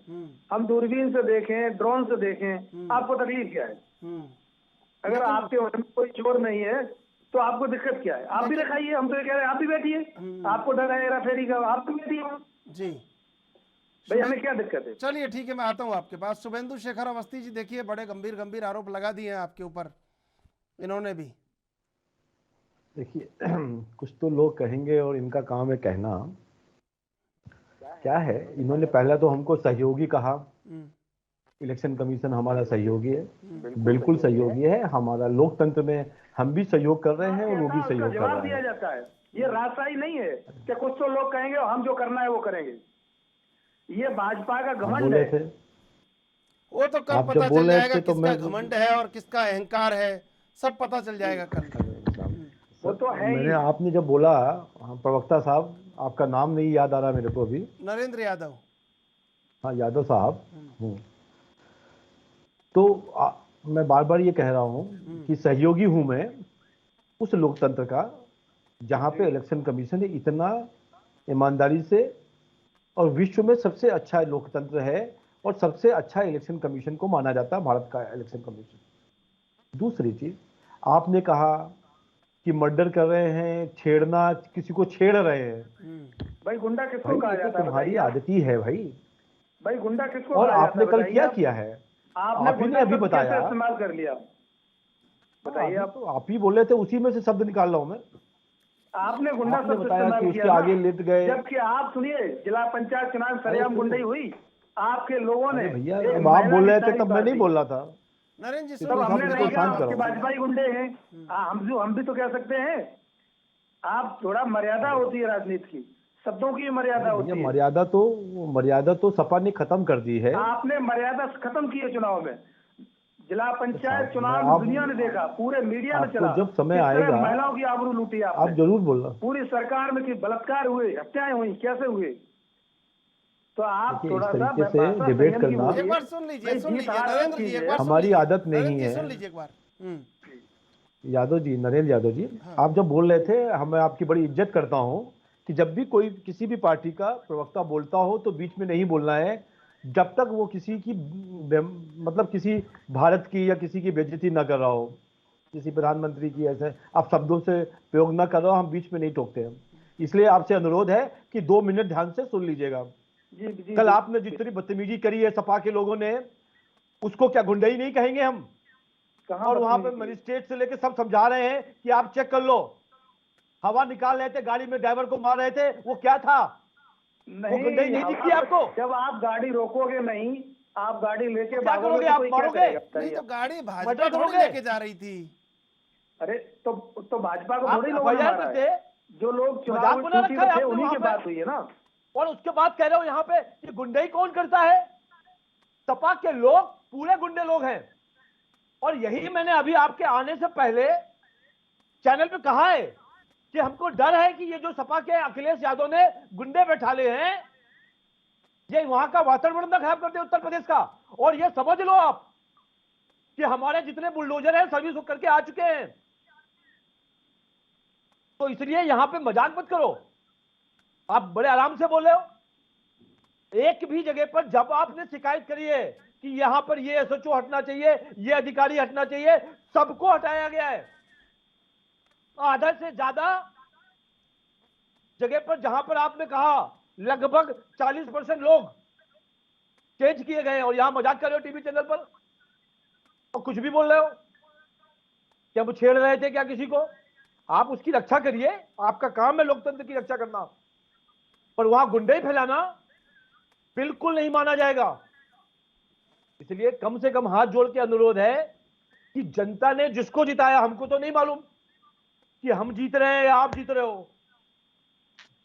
Speaker 5: हम दूरबीन से देखें, ड्रोन से देखें, आपको तकलीफ क्या है? अगर आपके मन में कोई चोर नहीं है तो आपको दिक्कत क्या है? आप भी दिखाइए, हम तो ये कह रहे हैं आप भी बैठिए। आपको डर है हेरा फेरी का, आप भी बैठिए
Speaker 1: जी
Speaker 5: भाई, हमें क्या दिक्कत है?
Speaker 1: चलिए ठीक है, मैं आता हूँ आपके पास। शुभेंदु शेखर अवस्थी जी, देखिए बड़े गंभीर आरोप लगा दिए हैं आपके ऊपर इन्होंने भी।
Speaker 3: देखिए कुछ तो लोग कहेंगे और इनका काम है कहना। क्या है, इन्होंने पहला तो हमको सहयोगी कहा। इलेक्शन कमीशन हमारा सहयोगी है, बिल्कुल सहयोगी है। हमारा लोकतंत्र में हम भी सहयोग कर रहे हैं और वो भी सहयोग कर
Speaker 5: जवाब
Speaker 3: रहे
Speaker 5: दिया
Speaker 3: हैं।
Speaker 5: जाता है, ये राजशाही नहीं है कि कुछ तो लोग कहेंगे और हम जो करना है वो करेंगे। ये भाजपा का घमंड
Speaker 3: बोले
Speaker 5: है।
Speaker 3: थे,
Speaker 1: वो तो कल
Speaker 3: आप
Speaker 1: पता
Speaker 3: जब
Speaker 1: चल
Speaker 3: बोल रहे
Speaker 1: जाएगा
Speaker 3: थे तो
Speaker 1: किसका
Speaker 3: मैं,
Speaker 1: घमंड है और किसका अहंकार है, सब पता चल जाएगा कल।
Speaker 5: वो तो है
Speaker 3: मैंने
Speaker 5: ही।
Speaker 3: आपने जब बोला, प्रवक्ता साहब आपका नाम नहीं याद आ रहा मेरे को अभी।
Speaker 1: नरेंद्र यादव।
Speaker 3: हाँ, यादव साहब हूँ। तो मैं बार बार ये कह रहा हूँ कि सहयोगी हूँ मैं उस लोकतंत्र का जहाँ पे इलेक्शन कमीशन इतना ईमानदारी से, और विश्व में सबसे अच्छा लोकतंत्र है और सबसे अच्छा इलेक्शन कमीशन को माना जाता है भारत का इलेक्शन कमीशन। दूसरी चीज, आपने कहा कि मर्डर कर रहे हैं, छेड़ना, किसी को छेड़ रहे हैं।
Speaker 5: भाई गुंडा किसको कहा जाता है?
Speaker 3: तुम्हारी आदती है भाई।
Speaker 5: भाई गुंडा किसको
Speaker 3: और
Speaker 5: कहा जाता
Speaker 3: आपने
Speaker 5: है?
Speaker 3: कल
Speaker 5: बताइए
Speaker 3: क्या
Speaker 5: आप।
Speaker 3: किया है?
Speaker 5: आपने
Speaker 3: आप ही ने
Speaker 5: गुंडा
Speaker 3: अभी
Speaker 5: शब्द
Speaker 3: बताया।
Speaker 5: कैसे इस्तेमाल कर लिया? बताइए आप।
Speaker 3: तो आप ही बोले थे, उसी में से शब्द निकाल रहा हूं मैं।
Speaker 5: आपने गुंडा
Speaker 3: आपने
Speaker 5: शब्द
Speaker 3: बताया
Speaker 5: इस्तेमाल
Speaker 3: कि
Speaker 5: किया
Speaker 3: उसके
Speaker 5: ना।
Speaker 3: आगे लेट गए।
Speaker 5: जबकि आप सुनिए, जिला पंचायत चुनाव सरेआम गुंडई हुई, आपके लोगों ने
Speaker 3: अरे भैया,
Speaker 5: एक
Speaker 3: अब आप
Speaker 5: महिला
Speaker 3: बोल
Speaker 5: की
Speaker 3: रहे थे
Speaker 5: तारीफ
Speaker 3: तब मैं नहीं
Speaker 5: दी।
Speaker 3: बोल रहा था।
Speaker 1: नरेंद्र जी
Speaker 5: तब
Speaker 3: साहब,
Speaker 5: हमने
Speaker 3: इसको
Speaker 5: नहीं कहा
Speaker 3: शांत
Speaker 5: आपके
Speaker 3: करो।
Speaker 5: भाजपाई गुंडे हैं। हम भी तो कह सकते हैं। आप थोड़ा मर्यादा होती है राजनीति की, शब्दों की मर्यादा होती है।
Speaker 3: मर्यादा तो सपा ने खत्म कर दी है।
Speaker 5: आपने मर्यादा खत्म की है चुनाव में। जिला पंचायत
Speaker 3: साहब,
Speaker 5: चुनाव
Speaker 3: आप-
Speaker 5: दुनिया ने देखा, पूरे मीडिया में
Speaker 3: आपको
Speaker 5: चला,
Speaker 3: जब समय
Speaker 5: किस तरह
Speaker 3: आएगा,
Speaker 5: महिलाओं की आबरू लूटी
Speaker 3: आप
Speaker 5: आपने।
Speaker 3: जरूर बोलना।
Speaker 5: पूरी सरकार में कि बलात्कार हुए, हत्याएं हुई, कैसे हुए? तो आप
Speaker 3: देखिए,
Speaker 5: थोड़ा
Speaker 3: इस
Speaker 5: सा
Speaker 3: तरीके से
Speaker 5: भाषा
Speaker 3: डिबेट
Speaker 5: संयम की
Speaker 3: करना
Speaker 5: बोलिए।
Speaker 1: एक बार सुन लीजिए,
Speaker 5: भाई,
Speaker 1: सुन
Speaker 5: जीत
Speaker 1: लीजिए
Speaker 5: हार
Speaker 1: नरेंद्र
Speaker 5: की
Speaker 1: जी, एक
Speaker 5: है।
Speaker 1: बार सुन
Speaker 3: हमारी
Speaker 1: लीजिए।
Speaker 3: आदत नहीं
Speaker 1: नरेंद्र जी,
Speaker 3: है।
Speaker 1: सुन लीजिए एक बार।
Speaker 3: यादव जी, नरेंद्र यादव जी, आप जब बोल रहे थे, मैं आपकी बड़ी इज्जत करता हूँ कि जब भी कोई किसी भी पार्टी का प्रवक्ता बोलता हो तो बीच में नहीं बोलना है, जब तक वो किसी की मतलब किसी भारत की या किसी की बेइज्जती ना कर रहा हो, किसी प्रधानमंत्री की ऐसे आप शब्दों से प्रयोग ना कर रहा हो, हम बीच में नहीं टोकते हैं। इसलिए आपसे अनुरोध है कि 2 मिनट ध्यान से सुन लीजिएगा।
Speaker 5: जी जी
Speaker 3: कल
Speaker 5: जी।
Speaker 3: आपने जितनी बदतमीजी करी है सपा के लोगों ने, उसको क्या गुंडई नहीं कहेंगे हम?
Speaker 5: कहाँ
Speaker 3: और वहां पे
Speaker 5: बदतमीजी की?
Speaker 3: मजिस्ट्रेट से लेके सब समझा रहे हैं कि आप चेक कर लो, हवा निकाल रहे थे, गाड़ी में ड्राइवर को मार रहे थे, वो क्या था? वो गुंडई नहीं दिखती आपको?
Speaker 5: जब आप गाड़ी रोकोगे नहीं, आप गाड़ी लेके
Speaker 3: तो क्या
Speaker 5: भागोगे
Speaker 3: करोगे
Speaker 5: तो
Speaker 3: आप?
Speaker 5: कोई क्या
Speaker 3: मारोगे?
Speaker 5: करेगा
Speaker 1: नहीं
Speaker 5: बताइए?
Speaker 1: तो गाड़ी भाजपा
Speaker 3: मर्डर
Speaker 1: थोड़ी
Speaker 3: करोगे?
Speaker 1: लेके जा रही थी।
Speaker 5: अरे तो भाजपा को
Speaker 3: आप
Speaker 5: थोड़ी लोगों ने
Speaker 3: FIR
Speaker 5: मारा
Speaker 3: पे
Speaker 5: है।
Speaker 3: थे,
Speaker 5: जो लोग
Speaker 3: मजाक
Speaker 5: चुनाव
Speaker 3: बना
Speaker 5: ड्यूटी
Speaker 3: रखा है
Speaker 5: पे थे
Speaker 3: आपने
Speaker 5: उन्हीं
Speaker 3: वहां
Speaker 5: की
Speaker 3: पे,
Speaker 5: बात हुई है ना।
Speaker 3: और उसके बाद कह रहे हो यहाँ पे कि गुंडई कौन करता है? सपा के लोग पूरे गुंडे लोग हैं। और यही मैंने अभी आपके आने से पहले चैनल पे कहा है कि हमको डर है कि ये जो सपा के अखिलेश यादव ने गुंडे बैठा ले हैं, ये वहां का वातावरण ना खराब करते उत्तर प्रदेश का। और ये समझ लो आप कि हमारे जितने बुलडोजर हैं सर्विस करके आ चुके हैं। तो इसलिए यहां पे मजाक मत करो। आप बड़े आराम से बोल रहे हो। एक भी जगह पर जब आपने शिकायत करी है कि यहां पर ये SHO हटना चाहिए, ये अधिकारी हटना चाहिए, सबको हटाया गया है। आधा से ज्यादा जगह पर जहां पर आपने कहा लगभग 40% लोग चेंज किए गए हैं, और यहां मजाक कर रहे हो टीवी चैनल पर और कुछ भी बोल रहे हो। क्या वो छेड़ रहे थे क्या किसी को? आप उसकी रक्षा करिए, आपका काम है लोकतंत्र की रक्षा करना, पर वहां गुंडे फैलाना बिल्कुल नहीं माना जाएगा। इसलिए कम से कम हाथ जोड़ के अनुरोध है कि जनता ने जिसको जिताया, हमको तो नहीं मालूम कि हम जीत रहे हैं या आप जीत रहे हो,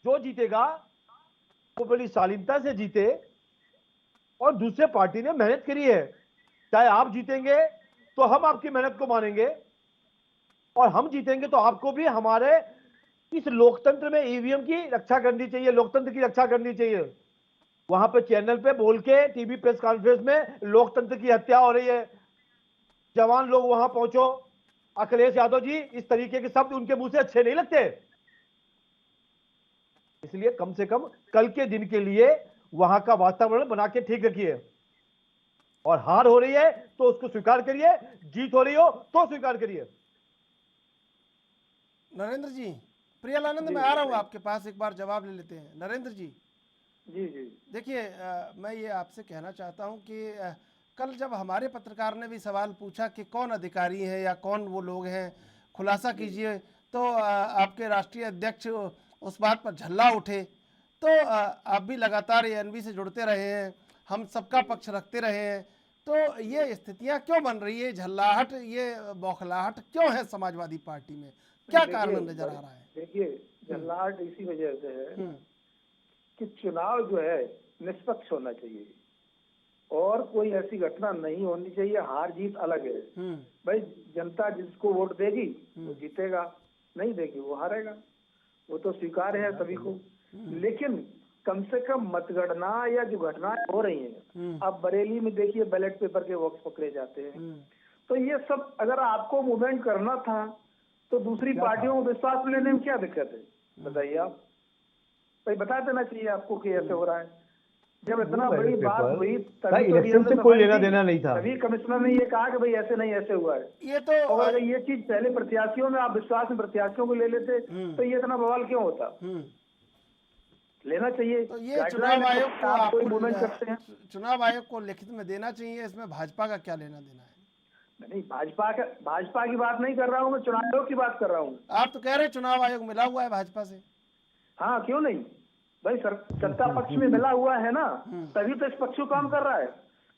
Speaker 3: जो जीतेगा वो बड़ी शालीनता से जीते। और दूसरे पार्टी ने मेहनत करी है, चाहे आप जीतेंगे तो हम आपकी मेहनत को मानेंगे, और हम जीतेंगे तो आपको भी हमारे इस लोकतंत्र में EVM की रक्षा करनी चाहिए, लोकतंत्र की रक्षा करनी चाहिए। वहां पे चैनल पे बोल के टीवी प्रेस कॉन्फ्रेंस में लोकतंत्र की हत्या हो रही है। जवान लोग वहां पहुंचो, अखिलेश यादव जी, इस तरीके के शब्द उनके मुंह से अच्छे नहीं लगते। इसलिए कम से कम कल के दिन के लिए वहां का वातावरण बना के ठीक रखिए। और हार हो रही है तो उसको स्वीकार करिए, जीत हो रही हो तो स्वीकार करिए।
Speaker 1: नरेंद्र जी, प्रियलानंद, मैं आ रहा हूँ आपके पास, एक बार जवाब ले लेते हैं। नरेंद्र जी,
Speaker 5: जी जी
Speaker 1: देखिए, मैं ये आपसे कहना चाहता हूँ कि कल जब हमारे पत्रकार ने भी सवाल पूछा कि कौन अधिकारी है या कौन वो लोग हैं, खुलासा कीजिए, तो आपके राष्ट्रीय अध्यक्ष उस बात पर झल्ला उठे। तो आप भी लगातार ANV से जुड़ते रहे हैं, हम सबका पक्ष रखते रहे हैं, तो ये स्थितियां क्यों बन रही है? झल्लाहट, ये बौखलाहट क्यों है समाजवादी पार्टी में? क्या कारण नजर आ रहा है?
Speaker 5: देखिए, झल्लाहट इसी वजह से है कि चुनाव जो है निष्पक्ष होना चाहिए और कोई ऐसी घटना नहीं होनी चाहिए। हार जीत अलग है भाई, जनता जिसको वोट देगी वो जीतेगा, नहीं देगी वो हारेगा, वो तो स्वीकार है सभी को। लेकिन कम से कम मतगणना या जो घटनाएं हो रही हैं, अब बरेली में देखिए बैलेट पेपर के बॉक्स पकड़े जाते हैं, तो ये सब अगर आपको मूवमेंट करना था तो दूसरी पार्टियों को विश्वास लेने में क्या दिक्कत है? बताइए आप, भाई बता देना चाहिए आपको कि ऐसे हो रहा है। जब इतना बड़ी बात हुई तभी तो
Speaker 3: इलेक्शन से कोई लेना देना नहीं था,
Speaker 5: तभी कमिश्नर ने ये कहा कि भाई ऐसे नहीं, ऐसे हुआ है।
Speaker 1: ये तो
Speaker 5: और अगर ये चीज पहले प्रत्याशियों में, आप विश्वास में प्रत्याशियों को ले लेते तो ये इतना बवाल क्यों होता? लेना चाहिए।
Speaker 1: तो ये चुनाव आयोग को
Speaker 5: आप कोई
Speaker 1: आपको
Speaker 5: मूवमेंट करते हैं,
Speaker 1: चुनाव आयोग को लिखित में देना चाहिए। इसमें भाजपा का क्या लेना देना है?
Speaker 5: नहीं, भाजपा की बात नहीं कर रहा हूँ मैं, चुनाव आयोग की बात कर रहा हूँ।
Speaker 1: आप तो कह रहे हैं चुनाव आयोग मिला हुआ है भाजपा से।
Speaker 5: हाँ, क्यों नहीं भाई, सत्ता पक्ष में मिला हुआ है ना, तभी तो इस पक्ष को काम कर रहा है।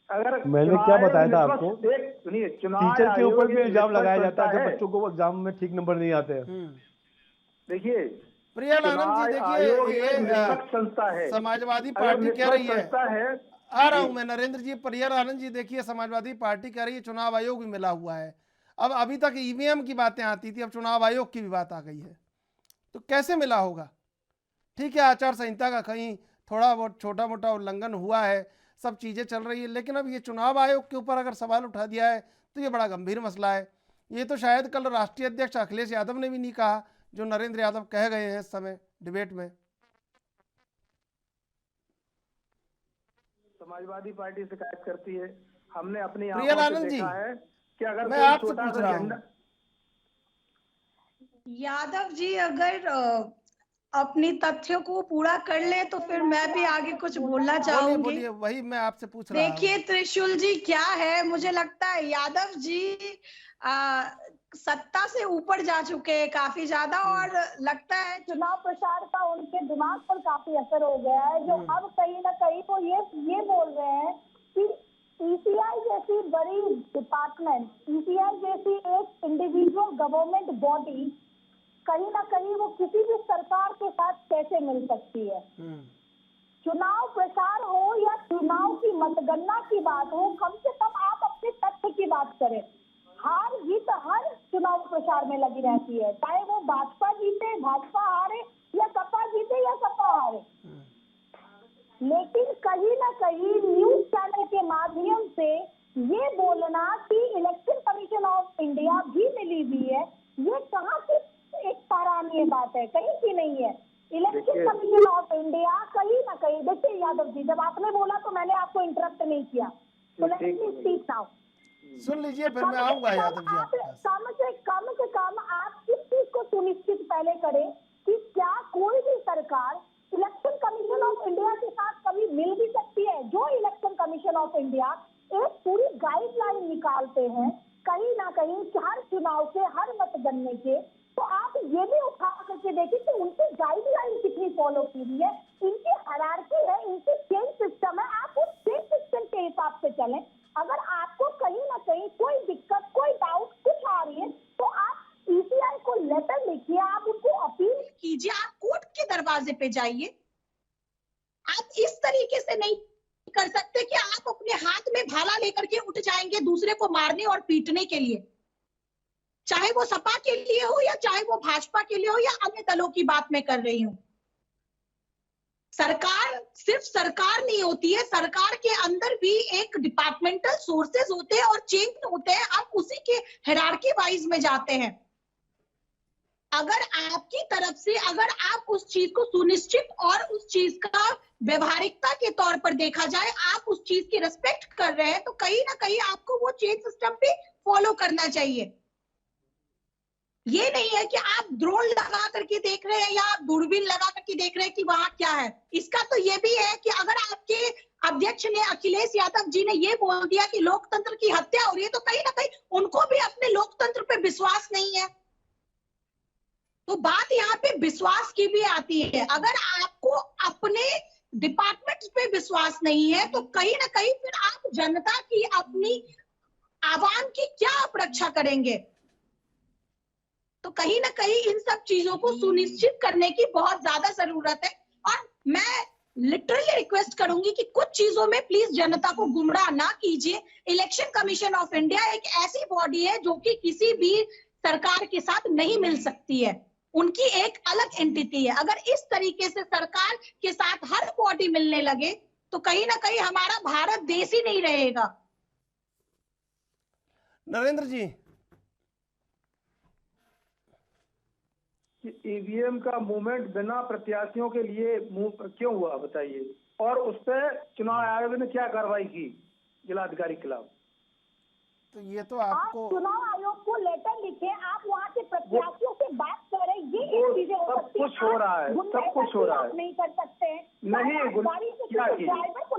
Speaker 5: अगर
Speaker 3: मैंने क्या बताया था आपको,
Speaker 5: चुनाव
Speaker 3: टीचर के ऊपर भी इल्जाम लगाया जाता है जब बच्चों को एग्जाम में ठीक नंबर नहीं आते हैं।
Speaker 5: देखिए,
Speaker 1: प्रियलानंद जी, देखिए, ये
Speaker 5: संस्था है,
Speaker 1: समाजवादी पार्टी कह रही है,
Speaker 5: है।
Speaker 1: आ रहा हूं मैं नरेंद्र जी। प्रियलानंद जी, देखिए, समाजवादी पार्टी कह रही है चुनाव आयोग भी मिला हुआ है। अब अभी तक EVM की बातें आती थी, अब चुनाव आयोग की भी बात आ गई है, तो कैसे मिला होगा? ठीक है, आचार संहिता का कहीं थोड़ा बहुत छोटा मोटा उल्लंघन हुआ है, सब चीज़ें चल रही है, लेकिन अब ये चुनाव आयोग के ऊपर अगर सवाल उठा दिया है तो ये बड़ा गंभीर मसला है। ये तो शायद कल राष्ट्रीय अध्यक्ष अखिलेश यादव ने भी नहीं कहा, जो नरेंद्र यादव कह गए हैं इस समय डिबेट में।
Speaker 5: समाजवादी पार्टी शिकायत करती है। हमने अपनी
Speaker 1: प्रियल
Speaker 5: आंखों से
Speaker 1: आनंद जी,
Speaker 5: देखा है कि अगर
Speaker 1: मैं
Speaker 5: कोई
Speaker 1: आपसे
Speaker 5: छोटा
Speaker 1: पूछ
Speaker 5: सा
Speaker 1: रहा हूँ,
Speaker 5: झंडा,
Speaker 4: यादव जी अगर अपनी तथ्यों को पूरा कर ले तो फिर मैं भी आगे कुछ बोलना
Speaker 1: बोलिए
Speaker 4: चाहूंगी।
Speaker 1: बोलिए, वही मैं आपसे पूछ रहा हूँ।
Speaker 4: देखिए त्रिशूल जी, क्या है, मुझे लगता है यादव जी सत्ता से ऊपर जा चुके हैं काफी ज्यादा, और लगता है चुनाव प्रचार का उनके दिमाग पर काफी असर हो गया है, जो अब कहीं ना कहीं वो ये बोल रहे हैं कि ईसीआई जैसी बड़ी डिपार्टमेंट, ईसीआई जैसी एक इंडिविजुअल गवर्नमेंट बॉडी कहीं ना कहीं वो किसी भी सरकार के साथ कैसे मिल सकती है। चुनाव प्रचार हो या चुनाव की मतगणना की बात हो, कम से कम आप अपने तथ्य की बात करें। हार जीत हर चुनाव प्रचार में लगी रहती है, चाहे वो भाजपा जीते, भाजपा हारे, या सपा जीते या सपा हारे। लेकिन कहीं ना कहीं न्यूज चैनल के माध्यम से ये बोलना कि इलेक्शन कमीशन ऑफ इंडिया भी मिली हुई है, ये कहाँ की एक सराहनीय बात है, कहीं की नहीं है। इलेक्शन कमीशन ऑफ इंडिया कहीं ना कहीं, देखिए यादव जी, जब आपने बोला तो मैंने आपको इंटरप्ट नहीं किया, तो लेट मी स्पीक नाउ।
Speaker 1: सुन लीजिए, फिर मैं आऊंगा यादव जी आपके पास।
Speaker 4: कम से कम आप इस चीज को सुनिश्चित पहले करें कि क्या कोई भी सरकार इलेक्शन कमीशन ऑफ इंडिया के साथ कभी मिल भी सकती है। जो इलेक्शन कमीशन ऑफ इंडिया एक पूरी गाइडलाइन निकालते हैं कहीं ना कहीं हर चुनाव के, हर मतगणने के, तो आप ये भी उठा करके देखिए कि उनकी गाइडलाइन कितनी फॉलो की हुई है, इनकी हायरार्की है, इनकी चेन सिस्टम है, आप उस चेन सिस्टम के हिसाब से चलें। अगर आपको कहीं ना कहीं कोई दिक्कत, कोई डाउट कुछ आ रही है, तो आप ईसीआई को लेटर लिखिए, आप उनको अपील कीजिए, आप कोर्ट के दरवाजे पे जाइए। आप इस तरीके से नहीं कर सकते कि आप अपने हाथ में भाला लेकर के उठ जाएंगे दूसरे को मारने और पीटने के लिए, चाहे वो सपा के लिए हो या चाहे वो भाजपा के लिए हो या अन्य दलों की बात मैं कर रही हूं। सरकार सिर्फ सरकार नहीं होती है, सरकार के अंदर भी एक डिपार्टमेंटल सोर्सेज होते हैं और चेन होते हैं, आप उसी के हायरार्की वाइज में जाते हैं। अगर आपकी तरफ से, अगर आप उस चीज को सुनिश्चित और उस चीज का व्यवहारिकता के तौर पर देखा जाए, आप उस चीज की रिस्पेक्ट कर रहे हैं, तो कहीं ना कहीं आपको वो चेन सिस्टम पे फॉलो करना चाहिए। ये नहीं है कि आप ड्रोन लगा करके देख रहे हैं या आप दूरबीन लगा करके देख रहे हैं कि वहां क्या है। इसका तो ये भी है कि अगर आपके अध्यक्ष ने, अखिलेश यादव जी ने ये बोल दिया कि लोकतंत्र की हत्या हो रही है, तो कहीं ना कहीं उनको भी अपने लोकतंत्र पे विश्वास नहीं है। तो बात यहाँ पे विश्वास की भी आती है। अगर आपको अपने डिपार्टमेंट पे विश्वास नहीं है, तो कहीं ना कहीं फिर आप जनता की, अपनी आवाम की क्या आप रक्षा करेंगे। तो कहीं ना कहीं इन सब चीजों को सुनिश्चित करने की बहुत ज्यादा जरूरत है, और मैं लिटरली रिक्वेस्ट करूंगी कि कुछ चीजों में प्लीज जनता को गुमराह ना कीजिए। इलेक्शन कमीशन ऑफ इंडिया एक ऐसी बॉडी है जो कि किसी भी सरकार के साथ नहीं मिल सकती है, उनकी एक अलग एंटिटी है। अगर इस तरीके से सरकार के साथ हर बॉडी मिलने लगे, तो कहीं ना कहीं हमारा भारत देश ही नहीं रहेगा।
Speaker 1: नरेंद्र जी,
Speaker 5: ईवीएम का मूवमेंट बिना प्रत्याशियों के लिए क्यों हुआ बताइए, और उस पर चुनाव आयोग ने क्या कार्रवाई की जिलाधिकारी के खिलाफ?
Speaker 1: तो ये तो आपको,
Speaker 4: आप चुनाव आयोग को लेटर लिखे, आप वहाँ के प्रत्याशियों से बात करें, ये एक चीजें हो सकती है।
Speaker 5: सब कुछ हो रहा है, सब कुछ हो रहा है,
Speaker 4: नहीं कर सकते हैं।
Speaker 5: नहीं क्या की?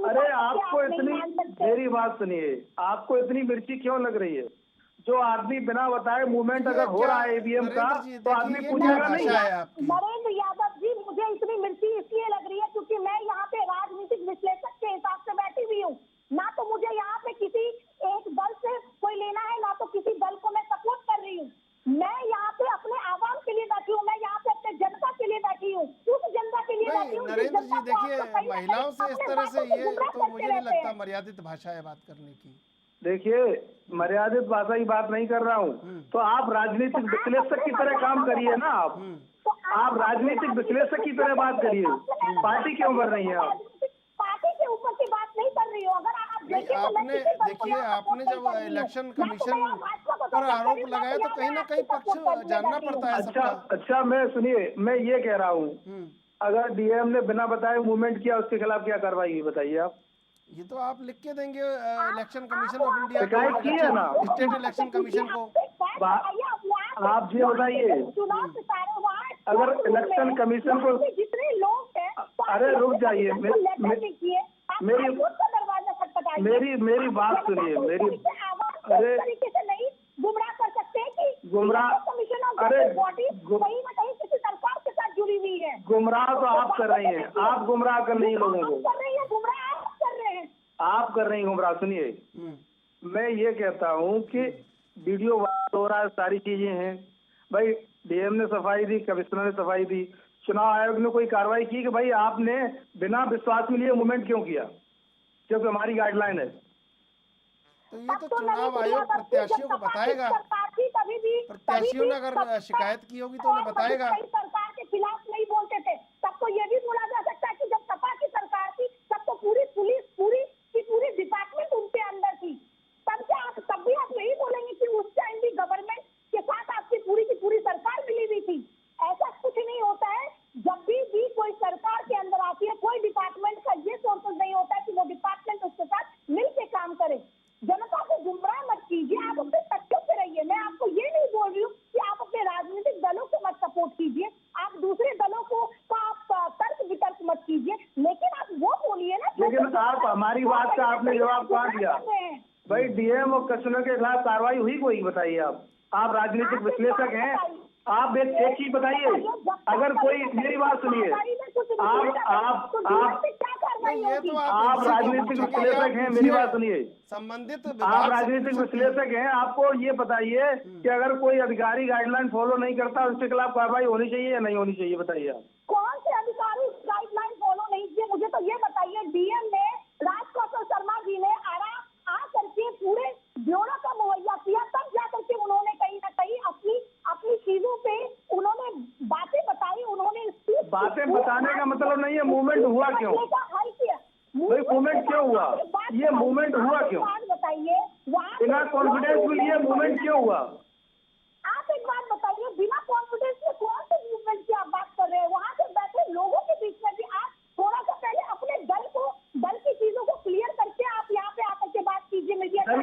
Speaker 5: अरे आपको इतनी, मेरी बात सुनिए, आपको इतनी मिर्ची क्यों लग रही है? जो आदमी बिना बताए मूवमेंट अगर हो रहा है ईवीएम का, तो आदमी पूछेगा नहीं।
Speaker 4: नरेंद्र यादव जी, मुझे इतनी मिर्ची इसलिए लग रही है क्योंकि मैं यहाँ पे राजनीतिक विश्लेषक के हिसाब से बैठी हुई हूँ। ना तो मुझे यहाँ पे किसी एक दल से कोई लेना है, ना तो किसी दल को मैं सपोर्ट कर रही हूँ। मैं यहाँ पे अपने आवाम के लिए बैठी हूँ, मैं यहाँ पे अपने जनता के लिए बैठी हूँ, उस जनता के लिए बैठी हूँ।
Speaker 1: नरेंद्र जी देखिए, महिलाओं से इस तरह से ये तो मुझे नहीं लगता मर्यादित भाषा है बात करने की।
Speaker 5: देखिए, मर्यादित भाषा की बात नहीं कर रहा हूँ, तो आप राजनीतिक विश्लेषक की तरह काम करिए ना। आप राजनीतिक विश्लेषक की तरह बात करिए, पार्टी क्यों कर रही है आप?
Speaker 4: पार्टी के ऊपर की बात नहीं कर रही हूँ। अगर आप
Speaker 1: देखिए, आपने जब इलेक्शन कमीशन पर आरोप लगाया तो कहीं ना कहीं पक्ष जानना पड़ता है।
Speaker 5: अच्छा मैं सुनिए, मैं ये कह रहा हूँ, अगर डीएम ने बिना बताए मूवमेंट किया, उसके खिलाफ क्या कार्रवाई की बताइए आप?
Speaker 1: ये तो आप लिख के देंगे इलेक्शन कमीशन ऑफ इंडिया
Speaker 5: शिकायत की है ना?
Speaker 1: स्टेट इलेक्शन कमीशन को।
Speaker 5: आप ये बताइए, अगर इलेक्शन कमीशन को,
Speaker 6: जितने लोग हैं,
Speaker 5: अरे रुक जाइए, मेरी बात सुनिए, अरे
Speaker 6: तरीके से नहीं गुमराह कर सकते हैं कि
Speaker 5: गुमराह,
Speaker 6: कमीशन ऑफ
Speaker 5: अरे
Speaker 6: बॉडी कहीं ना कहीं किसी सरकार के साथ जुड़ी हुई है।
Speaker 5: गुमराह तो आप कर रही हैं, आप गुमराह कर रही हैं लोगों को,
Speaker 6: कर रही है गुमराह, आप कर रहे हैं,
Speaker 5: आप कर रही हैं गुमराह। सुनिए, मैं ये कहता हूँ कि वीडियो वायरल हो रहा है, सारी चीजें हैं भाई, डीएम ने सफाई दी, कमिश्नर ने सफाई दी, चुनाव आयोग ने कोई कार्रवाई की कि भाई आपने बिना विश्वास में लिए मूवमेंट क्यों किया, क्योंकि हमारी गाइडलाइन है।
Speaker 1: तो ये तो चुनाव आयोग प्रत्याशियों को बताएगा, प्रत्याशियों ने अगर शिकायत की होगी तो उन्हें बताएगा।
Speaker 6: सरकार के खिलाफ नहीं बोलते थे, तब तो ये भी बोला जा सकता है कि जब सपा की सरकार थी तब तो पूरी पुलिस पूरी डिपार्टमेंट उनके अंदर थी, तब भी आप यही बोलेंगे कि उस टाइम भी गवर्नमेंट के साथ आपकी पूरी सरकार मिली हुई थी। ऐसा कुछ नहीं होता है, जब भी कोई सरकार के अंदर आती है, कोई डिपार्टमेंट का ये सोर्स नहीं होता है कि वो डिपार्टमेंट उसके साथ मिलकर काम करे। जनता को गुमराह मत कीजिए, आप अपने तथ्यों पे रहिए। मैं आपको ये नहीं बोल रही हूँ कि आप अपने राजनीतिक दलों को मत सपोर्ट कीजिए, आप दूसरे दलों को आप तर्क वितर्क मत कीजिए, लेकिन आप वो बोलिए ना।
Speaker 5: लेकिन आप हमारी बात का आपने जवाब कहाँ दिया भाई? डीएम और कमिश्नर के खिलाफ कार्रवाई हुई कोई? बताइए आप राजनीतिक विश्लेषक हैं, आप एक चीज बताइए, अगर कोई, मेरी बात सुनिए, आप राजनीतिक विश्लेषक हैं, मेरी बात सुनिए,
Speaker 1: संबंधित
Speaker 5: आप राजनीतिक विश्लेषक हैं, आपको ये बताइए कि अगर कोई अधिकारी गाइडलाइन फॉलो नहीं करता उसके खिलाफ कार्रवाई होनी चाहिए या नहीं होनी चाहिए? बताइए आप।
Speaker 6: कौन से अधिकारी गाइडलाइन फॉलो नहीं किए, मुझे तो ये बताइए। डीएम ने, राजकौशल शर्मा जी ने आ करके पूरे ब्यौरा का मुहैया किया, तब जा करके उन्होंने कहीं ना कहीं अपनी चीजों पे उन्होंने बातें बताई, उन्होंने
Speaker 5: बातें बताने का मतलब नहीं है मूवमेंट हुआ क्यों भाई, मूवमेंट क्यों हुआ, ये मूवमेंट हुआ क्यों?
Speaker 6: बताइए,
Speaker 5: बिना कॉन्फिडेंस में ये मूवमेंट क्यों हुआ?
Speaker 6: आप एक बात बताइए, बिना कॉन्फिडेंस में कौन से मूवमेंट की आप बात कर रहे हैं? वहाँ से बैठे लोगों के बीच में भी आप थोड़ा सा पहले अपने दल की चीजों को क्लियर करके आप यहाँ पे आकर के बात कीजिए मीडिया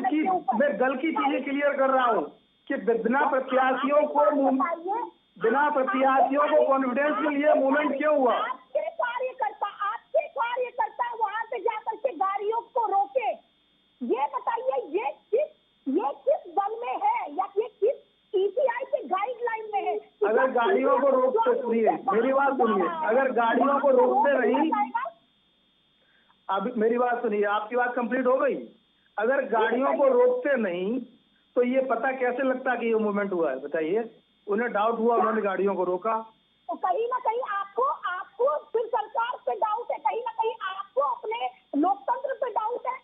Speaker 5: मैं दल की चीजें क्लियर कर रहा हूँ कि बिना प्रत्याशियों को कॉन्फिडेंस के लिए मूवमेंट क्यों हुआ?
Speaker 6: आपके कार्यकर्ता वहाँ पे जाकर के गाड़ियों को रोके, ये बताइए ये किस दल में है या ये किस ईसीआई के गाइडलाइन में है?
Speaker 5: अगर गाड़ियों को रोकते, सुनिए मेरी बात सुनिए, अगर गाड़ियों को रोकते नहीं, अभी मेरी बात सुनिए, आपकी बात कंप्लीट हो गई। अगर गाड़ियों को रोकते नहीं तो ये पता कैसे लगता कि ये मूवमेंट हुआ है? बताइए। उन्हें डाउट हुआ, उन्होंने गाड़ियों को रोका,
Speaker 6: तो कहीं ना कहीं आपको फिर सरकार पे डाउट है, कहीं ना कहीं आपको अपने लोकतंत्र पे डाउट है।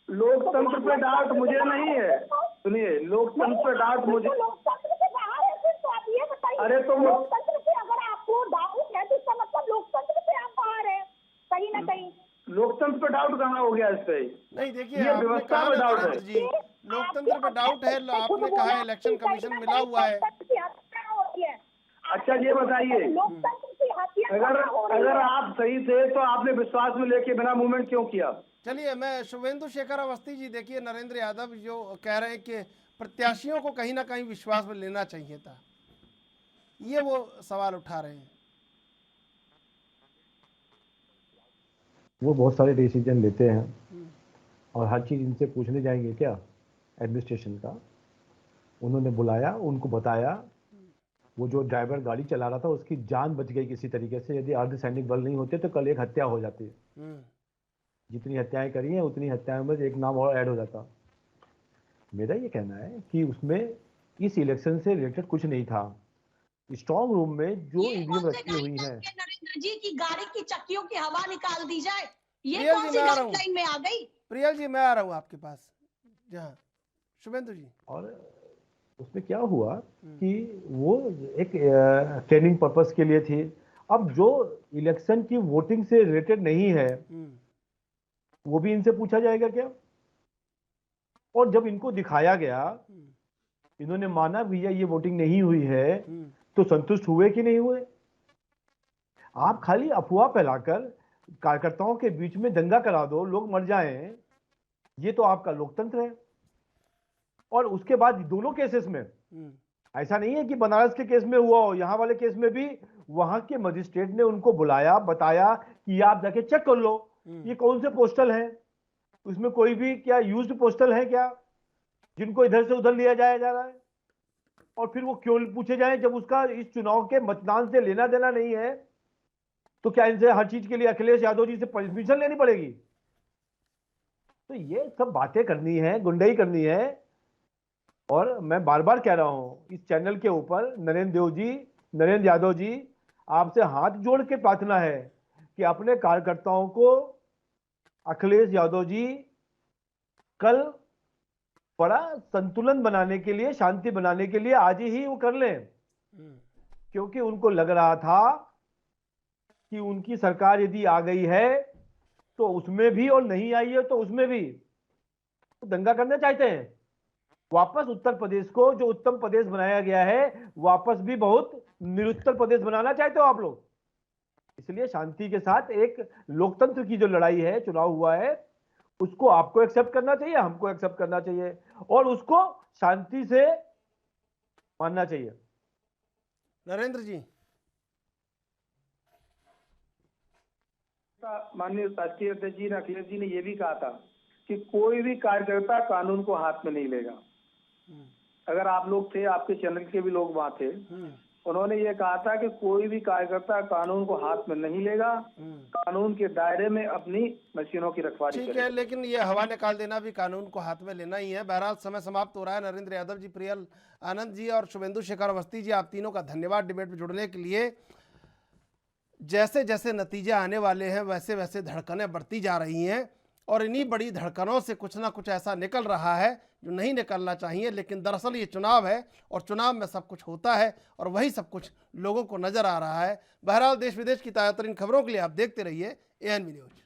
Speaker 5: लोकतंत्र पे डाउट मुझे नहीं है, सुनिए, लोकतंत्र पे डाउट मुझे,
Speaker 6: लोकतंत्र से बाहर है फिर तो आप ये बताइए।
Speaker 5: अरे तो
Speaker 6: लोकतंत्र से अगर आपको डाउट है तो इसका मतलब लोकतंत्र से आप बाहर है कहीं ना कहीं।
Speaker 5: लोकतंत्र पे डाउट कहाँ हो गया? इस पे
Speaker 1: नहीं, देखिए
Speaker 5: ये व्यवस्था पे डाउट है
Speaker 1: जी, लोकतंत्र पे डाउट है, आपने कहा है इलेक्शन कमीशन मिला हुआ है।
Speaker 5: अच्छा ये बताइए, अगर आप सही थे तो आपने विश्वास में लेके बिना मूवमेंट क्यों किया?
Speaker 1: चलिए, मैं शुभेंदु शेखर अवस्थी जी, देखिए नरेंद्र यादव जो कह रहे हैं कि प्रत्याशियों को कहीं ना कहीं विश्वास में लेना चाहिए था, ये वो सवाल उठा रहे हैं।
Speaker 3: वो बहुत सारे डिसीजन लेते हैं और हर चीज़ इनसे पूछने जाएंगे क्या एडमिनिस्ट्रेशन का? उन्होंने बुलाया, उनको बताया, वो जो ड्राइवर गाड़ी चला रहा था उसकी जान बच गई किसी तरीके से। यदि अर्धसैनिक बल नहीं होते तो कल एक हत्या हो जाती। जितनी हत्याएं करी हैं उतनी हत्याओं में एक नाम और ऐड हो जाता। मेरा ये कहना है कि उसमें इस इलेक्शन से रिलेटेड कुछ नहीं था। स्ट्रॉन्ग रूम में जो ईवीएम रखी हुई है,
Speaker 6: नरेंद्र जी की गाड़ी की चक्कियों की हवा निकाल दी जाए, ये
Speaker 1: प्रियल
Speaker 6: कौन
Speaker 1: जी,
Speaker 6: सी
Speaker 1: मैं आ रहा हूँ।
Speaker 6: गाइडलाइन में आ गई?
Speaker 1: प्रियल जी, मैं आ रहा हूँ आपके पास। जहाँ शुभेंदु जी,
Speaker 3: और उसमें क्या हुआ कि वो एक ट्रेनिंग पर्पस के लिए थी। अब जो इलेक्शन की वोटिंग से रिलेटेड नहीं है वो भी इनसे पूछा जाएगा क्या? और जब इनको दिखाया गया, इन्होंने माना भैया ये वोटिंग नहीं हुई है, तो संतुष्ट हुए कि नहीं हुए? आप खाली अफवाह फैलाकर कार्यकर्ताओं के बीच में दंगा करा दो, लोग मर जाएं, ये तो आपका लोकतंत्र है। और उसके बाद दोनों केसेस में ऐसा नहीं है कि बनारस के केस में हुआ हो, यहां वाले केस में भी वहां के मजिस्ट्रेट ने उनको बुलाया, बताया कि आप जाके चेक कर लो ये कौन से पोस्टल हैं, उसमें कोई भी क्या यूज्ड पोस्टल है क्या, जिनको इधर से उधर लिया जाया जा रहा है। और फिर वो क्यों पूछे जाए जब उसका इस चुनाव के मतदान से लेना देना नहीं है, तो क्या इनसे हर चीज के लिए अखिलेश यादव जी से परमिशन लेनी पड़ेगी? तो ये सब बातें करनी है, गुंडई करनी है। और मैं बार बार कह रहा हूं इस चैनल के ऊपर, नरेंद्र यादव जी, आपसे हाथ जोड़ के प्रार्थना है कि अपने कार्यकर्ताओं को अखिलेश यादव जी कल बड़ा संतुलन बनाने के लिए, शांति बनाने के लिए आज ही वो कर लें। क्योंकि उनको लग रहा था कि उनकी सरकार यदि आ गई है तो उसमें भी, और नहीं आई है तो उसमें भी तो दंगा करना चाहते हैं। वापस उत्तर प्रदेश को, जो उत्तम प्रदेश बनाया गया है, वापस भी बहुत निरुत्तर प्रदेश बनाना चाहते हो आप लोग। इसलिए शांति के साथ एक लोकतंत्र की जो लड़ाई है, चुनाव हुआ है, उसको आपको एक्सेप्ट करना चाहिए, हमको एक्सेप्ट करना चाहिए, और उसको शांति से मानना चाहिए।
Speaker 1: नरेंद्र जी।
Speaker 5: माननीय राष्ट्रीय अध्यक्ष जी ने, अखिलेश जी ने यह भी कहा था कि कोई भी कार्यकर्ता कानून को हाथ में नहीं लेगा। अगर आप लोग थे, आपके चैनल के भी लोग वहां थे, उन्होंने ये कहा था कि कोई भी कार्यकर्ता कानून को हाथ में नहीं लेगा, कानून के दायरे में अपनी मशीनों की रखवाली
Speaker 1: ठीक है, लेकिन ये हवा निकाल देना भी कानून को हाथ में लेना ही है। बहरहाल समय समाप्त हो रहा है। नरेंद्र यादव जी, प्रियल आनंद जी और शुभेंदु शेखर अवस्थी जी, आप तीनों का धन्यवाद डिबेट में जुड़ने के लिए। जैसे जैसे नतीजे आने वाले हैं वैसे वैसे धड़कनें बढ़ती जा रही हैं, और इन्हीं बड़ी धड़कनों से कुछ ना कुछ ऐसा निकल रहा है जो नहीं निकलना चाहिए। लेकिन दरअसल ये चुनाव है, और चुनाव में सब कुछ होता है, और वही सब कुछ लोगों को नजर आ रहा है। बहरहाल देश विदेश की ताज़ा तरीन खबरों के लिए आप देखते रहिए ANV न्यूज़।